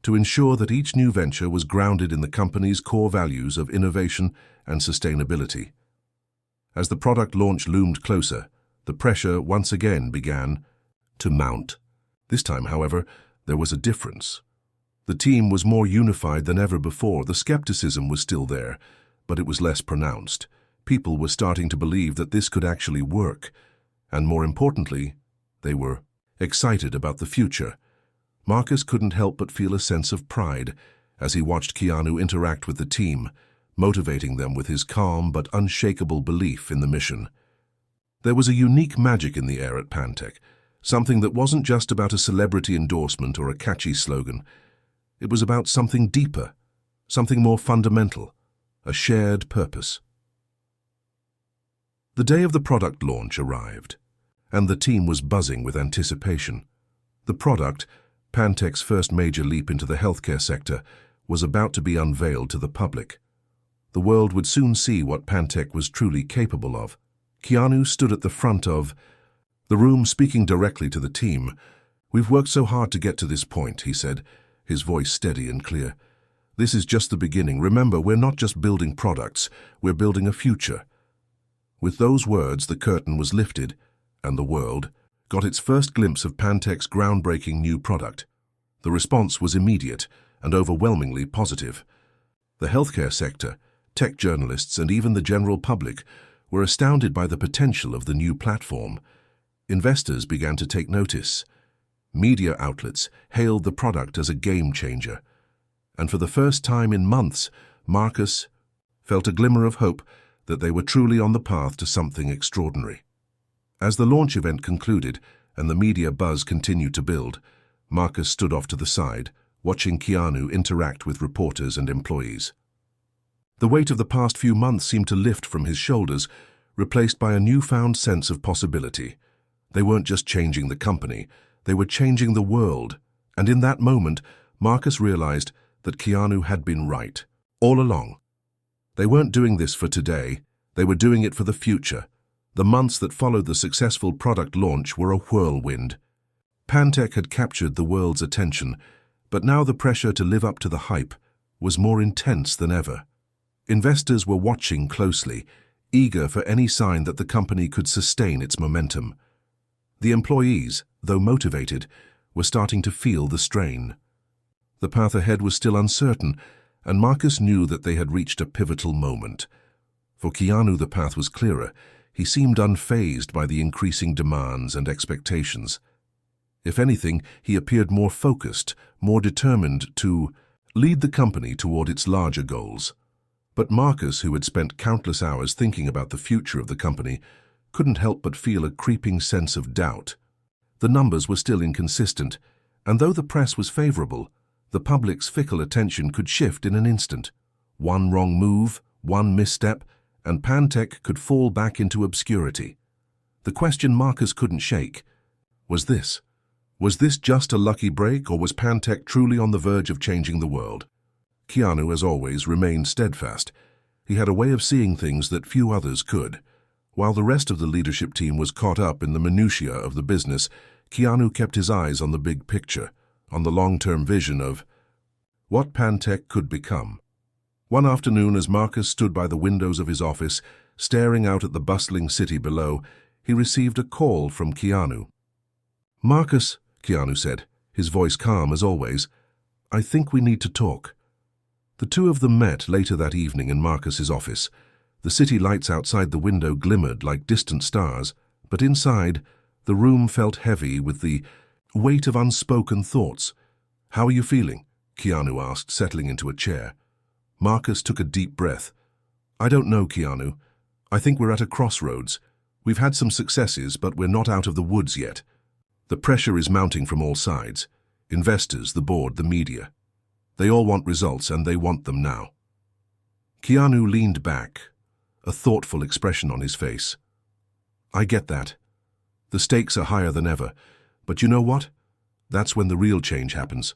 to ensure that each new venture was grounded in the company's core values of innovation and sustainability. As the product launch loomed closer, the pressure once again began to mount. This time, however, there was a difference. The team was more unified than ever before. The skepticism was still there, but it was less pronounced. People were starting to believe that this could actually work, and more importantly, they were excited about the future. Marcus couldn't help but feel a sense of pride as he watched Keanu interact with the team, motivating them with his calm but unshakable belief in the mission. There was a unique magic in the air at Pantech, something that wasn't just about a celebrity endorsement or a catchy slogan. It was about something deeper, something more fundamental, a shared purpose. The day of the product launch arrived, and the team was buzzing with anticipation. The product, Pantech's first major leap into the healthcare sector, was about to be unveiled to the public. The world would soon see what Pantech was truly capable of. Keanu stood at the front of the room, speaking directly to the team. "We've worked so hard to get to this point," he said, his voice steady and clear. "This is just the beginning. Remember, we're not just building products, we're building a future." With those words, the curtain was lifted, and the world got its first glimpse of Pantech's groundbreaking new product. The response was immediate and overwhelmingly positive. The healthcare sector, tech journalists, and even the general public were astounded by the potential of the new platform. Investors began to take notice. Media outlets hailed the product as a game-changer. And for the first time in months, Marcus felt a glimmer of hope that they were truly on the path to something extraordinary. As the launch event concluded and the media buzz continued to build, Marcus stood off to the side, watching Keanu interact with reporters and employees. The weight of the past few months seemed to lift from his shoulders, replaced by a newfound sense of possibility. They weren't just changing the company, they were changing the world. And in that moment, Marcus realized that Keanu had been right, all along. They weren't doing this for today, they were doing it for the future. The months that followed the successful product launch were a whirlwind. Pantech had captured the world's attention, but now the pressure to live up to the hype was more intense than ever. Investors were watching closely, eager for any sign that the company could sustain its momentum. The employees, though motivated, were starting to feel the strain. The path ahead was still uncertain, and Marcus knew that they had reached a pivotal moment. For Keanu, the path was clearer. He seemed unfazed by the increasing demands and expectations. If anything, he appeared more focused, more determined to lead the company toward its larger goals. But Marcus, who had spent countless hours thinking about the future of the company, couldn't help but feel a creeping sense of doubt. The numbers were still inconsistent, and though the press was favorable, the public's fickle attention could shift in an instant. One wrong move, one misstep, and Pantech could fall back into obscurity. The question Marcus couldn't shake was this. Was this just a lucky break, or was Pantech truly on the verge of changing the world? Keanu, as always, remained steadfast. He had a way of seeing things that few others could. While the rest of the leadership team was caught up in the minutiae of the business, Keanu kept his eyes on the big picture, on the long-term vision of what Pantech could become. One afternoon, as Marcus stood by the windows of his office, staring out at the bustling city below, he received a call from Keanu. "Marcus," Keanu said, his voice calm as always, "I think we need to talk." The two of them met later that evening in Marcus's office. The city lights outside the window glimmered like distant stars, but inside, the room felt heavy with the weight of unspoken thoughts. "How are you feeling?" Keanu asked, settling into a chair. Marcus took a deep breath. "I don't know, Keanu. I think we're at a crossroads. We've had some successes, but we're not out of the woods yet. The pressure is mounting from all sides. Investors, the board, the media. They all want results, and they want them now." Keanu leaned back, a thoughtful expression on his face. "I get that. The stakes are higher than ever. But you know what? That's when the real change happens.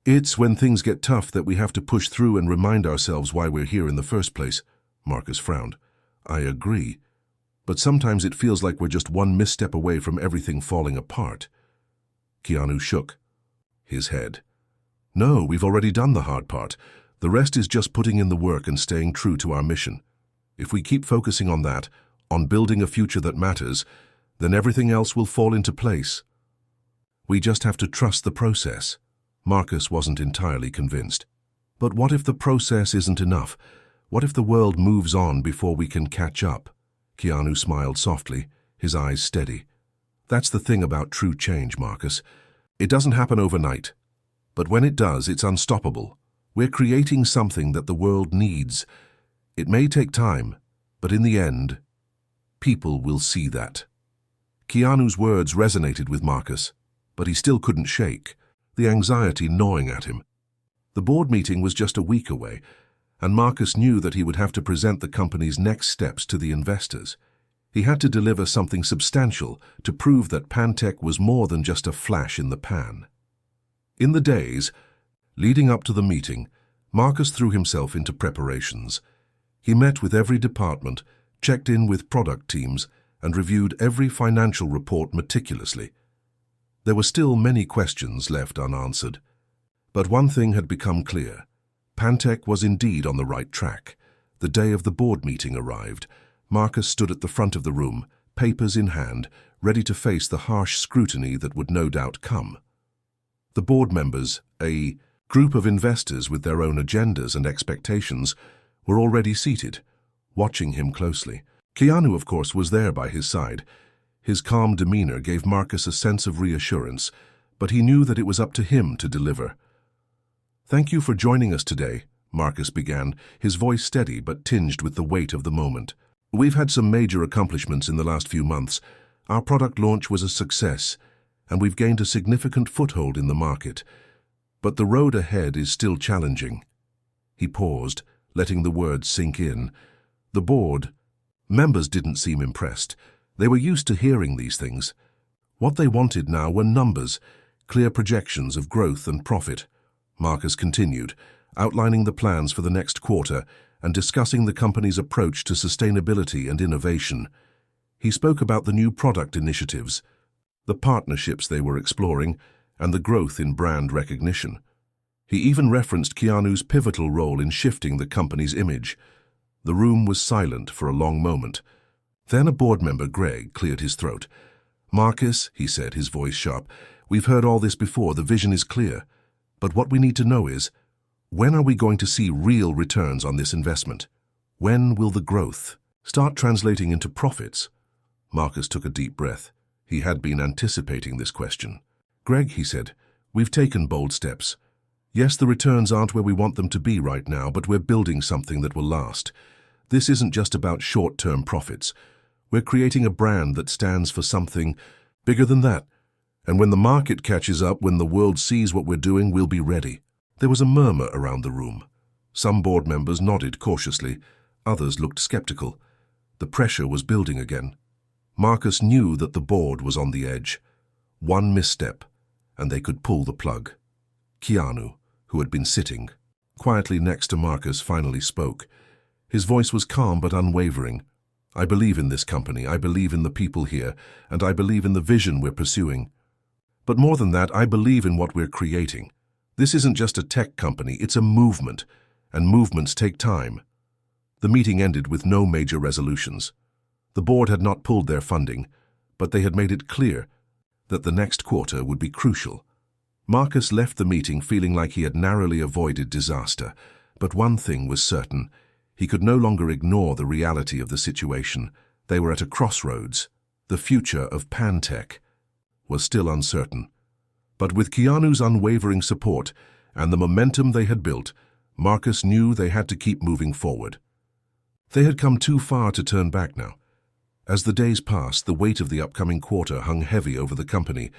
It's when things get tough that we have to push through and remind ourselves why we're here in the first place." Marcus frowned. "I agree. But sometimes it feels like we're just one misstep away from everything falling apart." Keanu shook his head. "No, we've already done the hard part. The rest is just putting in the work and staying true to our mission. If we keep focusing on that, on building a future that matters, then everything else will fall into place. We just have to trust the process." Marcus wasn't entirely convinced. "But what if the process isn't enough? What if the world moves on before we can catch up?" Keanu smiled softly, his eyes steady. "That's the thing about true change, Marcus. It doesn't happen overnight. But when it does, it's unstoppable. We're creating something that the world needs. It may take time, but in the end, people will see that." Keanu's words resonated with Marcus, but he still couldn't shake, the anxiety gnawing at him. The board meeting was just a week away, and Marcus knew that he would have to present the company's next steps to the investors. He had to deliver something substantial to prove that Pantech was more than just a flash in the pan. In the days leading up to the meeting, Marcus threw himself into preparations. He met with every department, checked in with product teams, and reviewed every financial report meticulously. There were still many questions left unanswered. But one thing had become clear. Pantech was indeed on the right track. The day of the board meeting arrived. Marcus stood at the front of the room, papers in hand, ready to face the harsh scrutiny that would no doubt come. The board members, a group of investors with their own agendas and expectations, were already seated, watching him closely. Keanu, of course, was there by his side. His calm demeanor gave Marcus a sense of reassurance, but he knew that it was up to him to deliver. "Thank you for joining us today," Marcus began, his voice steady but tinged with the weight of the moment. "We've had some major accomplishments in the last few months. Our product launch was a success, and we've gained a significant foothold in the market. But the road ahead is still challenging." He paused, letting the words sink in. The board members didn't seem impressed. They were used to hearing these things. What they wanted now were numbers, clear projections of growth and profit. Marcus continued, outlining the plans for the next quarter and discussing the company's approach to sustainability and innovation. He spoke about the new product initiatives, the partnerships they were exploring, and the growth in brand recognition. He even referenced Keanu's pivotal role in shifting the company's image. The room was silent for a long moment. Then a board member, Greg, cleared his throat. "Marcus," he said, his voice sharp, "we've heard all this before. The vision is clear. But what we need to know is, when are we going to see real returns on this investment? When will the growth start translating into profits?" Marcus took a deep breath. He had been anticipating this question. "Greg," he said, "we've taken bold steps. Yes, the returns aren't where we want them to be right now, but we're building something that will last. This isn't just about short-term profits. We're creating a brand that stands for something bigger than that. And when the market catches up, when the world sees what we're doing, we'll be ready." There was a murmur around the room. Some board members nodded cautiously. Others looked skeptical. The pressure was building again. Marcus knew that the board was on the edge. One misstep, and they could pull the plug. Keanu, who had been sitting quietly next to Marcus, finally spoke. His voice was calm but unwavering. "I believe in this company, I believe in the people here, and I believe in the vision we're pursuing. But more than that, I believe in what we're creating. This isn't just a tech company, it's a movement, and movements take time." The meeting ended with no major resolutions. The board had not pulled their funding, but they had made it clear that the next quarter would be crucial. Marcus left the meeting feeling like he had narrowly avoided disaster, but one thing was certain. He could no longer ignore the reality of the situation. They were at a crossroads. The future of Pantech was still uncertain. But with Keanu's unwavering support and the momentum they had built, Marcus knew they had to keep moving forward. They had come too far to turn back now. As the days passed, the weight of the upcoming quarter hung heavy over the company,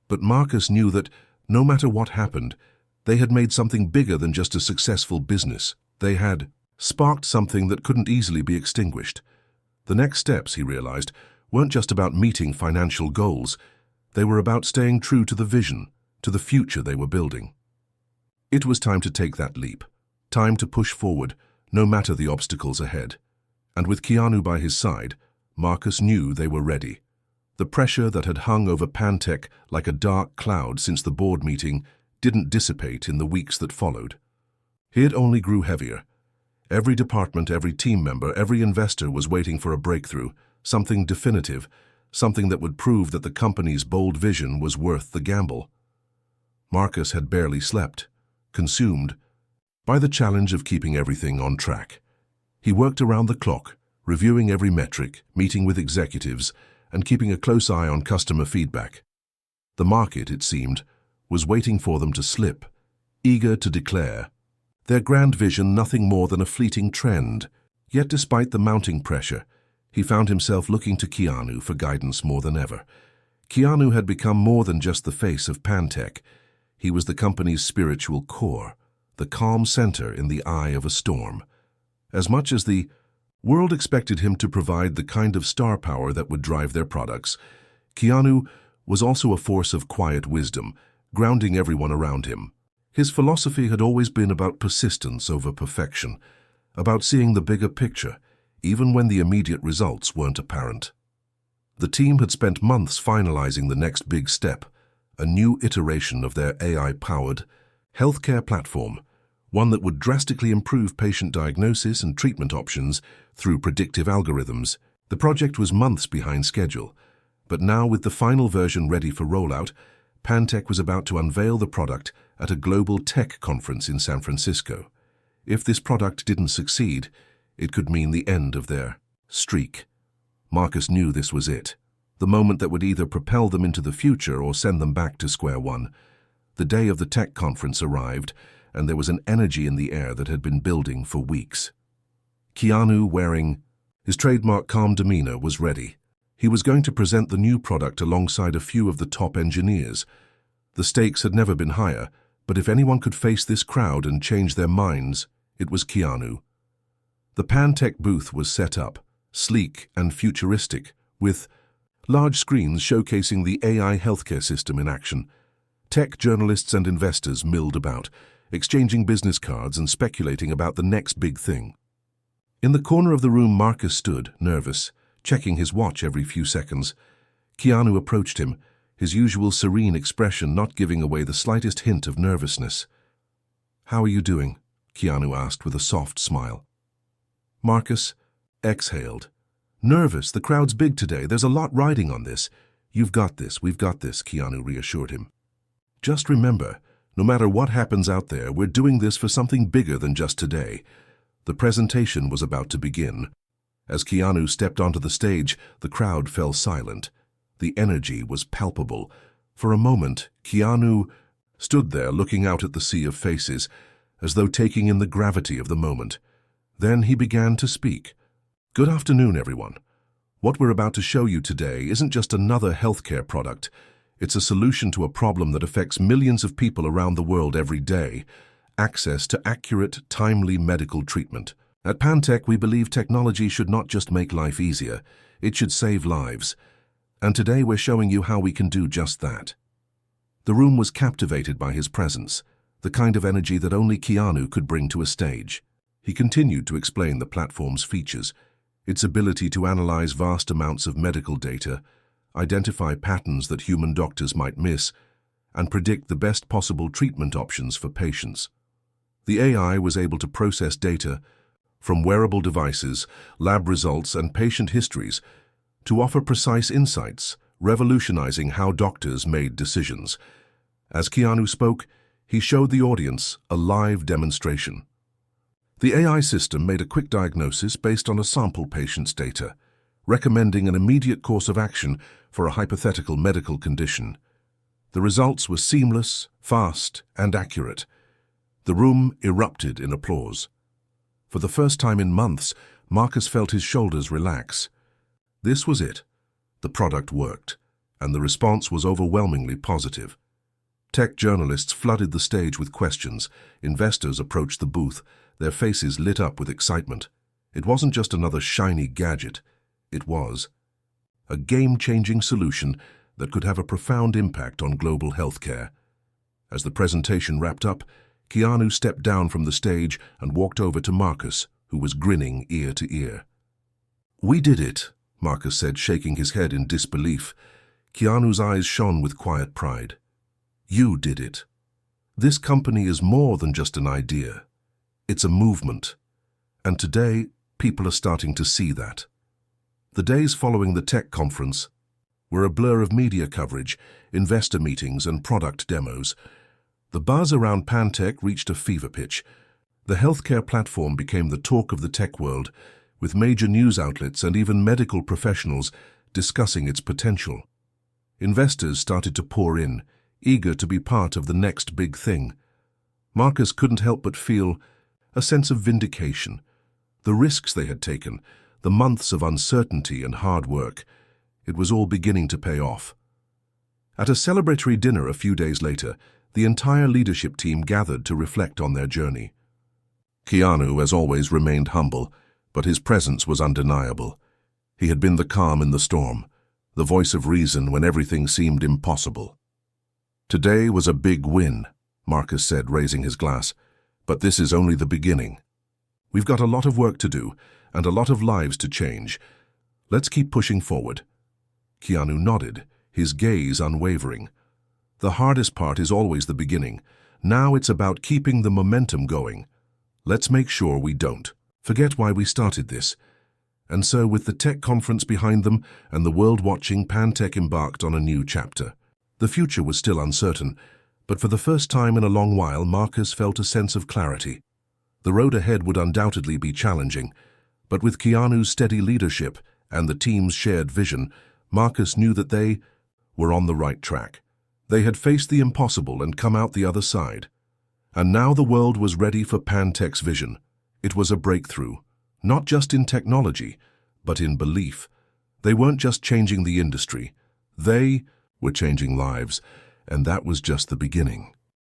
but Marcus knew that, no matter what happened, they had made something bigger than just a successful business. They had sparked something that couldn't easily be extinguished. The next steps, he realized, weren't just about meeting financial goals. They were about staying true to the vision, to the future they were building. It was time to take that leap, time to push forward, no matter the obstacles ahead. And with Keanu by his side, Marcus knew they were ready. The pressure that had hung over Pantech like a dark cloud since the board meeting didn't dissipate in the weeks that followed. It only grew heavier. Every department, every team member, every investor was waiting for a breakthrough, something definitive, something that would prove that the company's bold vision was worth the gamble. Marcus had barely slept, consumed by the challenge of keeping everything on track. He worked around the clock, reviewing every metric, meeting with executives, and keeping a close eye on customer feedback. The market, it seemed, was waiting for them to slip, eager to declare their grand vision nothing more than a fleeting trend. Yet despite the mounting pressure, he found himself looking to Keanu for guidance more than ever. Keanu had become more than just the face of Pantech. He was the company's spiritual core, the calm center in the eye of a storm. As much as the world expected him to provide the kind of star power that would drive their products, Keanu was also a force of quiet wisdom, grounding everyone around him. His philosophy had always been about persistence over perfection, about seeing the bigger picture, even when the immediate results weren't apparent. The team had spent months finalizing the next big step, a new iteration of their AI-powered healthcare platform, one that would drastically improve patient diagnosis and treatment options through predictive algorithms. The project was months behind schedule, but now with the final version ready for rollout, Pantech was about to unveil the product at a global tech conference in San Francisco. If this product didn't succeed, it could mean the end of their streak. Marcus knew this was it, the moment that would either propel them into the future or send them back to square one. The day of the tech conference arrived, and there was an energy in the air that had been building for weeks. Keanu, wearing his trademark calm demeanor, was ready. He was going to present the new product alongside a few of the top engineers. The stakes had never been higher, but if anyone could face this crowd and change their minds, it was Keanu. The Pantech booth was set up, sleek and futuristic, with large screens showcasing the AI healthcare system in action. Tech journalists and investors milled about, exchanging business cards and speculating about the next big thing. In the corner of the room, Marcus stood, nervous, checking his watch every few seconds. Keanu approached him, his usual serene expression not giving away the slightest hint of nervousness. "How are you doing?" Keanu asked with a soft smile. Marcus exhaled. "Nervous, the crowd's big today, there's a lot riding on this." "You've got this, we've got this," Keanu reassured him. "Just remember, no matter what happens out there, we're doing this for something bigger than just today." The presentation was about to begin. As Keanu stepped onto the stage, the crowd fell silent. The energy was palpable. For a moment, Keanu stood there looking out at the sea of faces, as though taking in the gravity of the moment. Then he began to speak. "Good afternoon, everyone. What we're about to show you today isn't just another healthcare product. It's a solution to a problem that affects millions of people around the world every day: access to accurate, timely medical treatment. At Pantech, we believe technology should not just make life easier, it should save lives. And today we're showing you how we can do just that. The room was captivated by his presence, the kind of energy that only Keanu could bring to a stage. He continued to explain the platform's features, its ability to analyze vast amounts of medical data, identify patterns that human doctors might miss, and predict the best possible treatment options for patients. The AI was able to process data from wearable devices, lab results, and patient histories to offer precise insights, revolutionizing how doctors made decisions. As Keanu spoke, he showed the audience a live demonstration. The AI system made a quick diagnosis based on a sample patient's data, recommending an immediate course of action for a hypothetical medical condition. The results were seamless, fast, and accurate. The room erupted in applause. For the first time in months, Marcus felt his shoulders relax. This was it. The product worked, and the response was overwhelmingly positive. Tech journalists flooded the stage with questions. Investors approached the booth, their faces lit up with excitement. It wasn't just another shiny gadget. It was a game-changing solution that could have a profound impact on global healthcare. As the presentation wrapped up, Keanu stepped down from the stage and walked over to Marcus, who was grinning ear to ear. "We did it," Marcus said, shaking his head in disbelief. Keanu's eyes shone with quiet pride. "You did it. This company is more than just an idea. It's a movement. And today, people are starting to see that." The days following the tech conference were a blur of media coverage, investor meetings, and product demos. The buzz around Pantech reached a fever pitch. The healthcare platform became the talk of the tech world, with major news outlets and even medical professionals discussing its potential. Investors started to pour in, eager to be part of the next big thing. Marcus couldn't help but feel a sense of vindication. The risks they had taken, the months of uncertainty and hard work, it was all beginning to pay off. At a celebratory dinner a few days later, the entire leadership team gathered to reflect on their journey. Keanu, as always, remained humble, but his presence was undeniable. He had been the calm in the storm, the voice of reason when everything seemed impossible. "Today was a big win," Marcus said, raising his glass, "but this is only the beginning. We've got a lot of work to do and a lot of lives to change. Let's keep pushing forward." Keanu nodded, his gaze unwavering. The hardest part is always the beginning. Now it's about keeping the momentum going. Let's make sure we don't forget why we started this. And so, with the tech conference behind them and the world watching, Pantech embarked on a new chapter. The future was still uncertain, but for the first time in a long while, Marcus felt a sense of clarity. The road ahead would undoubtedly be challenging, but with Keanu's steady leadership and the team's shared vision, Marcus knew that they were on the right track. They had faced the impossible and come out the other side. And now the world was ready for Pantech's vision. It was a breakthrough, not just in technology, but in belief. They weren't just changing the industry. They were changing lives, and that was just the beginning.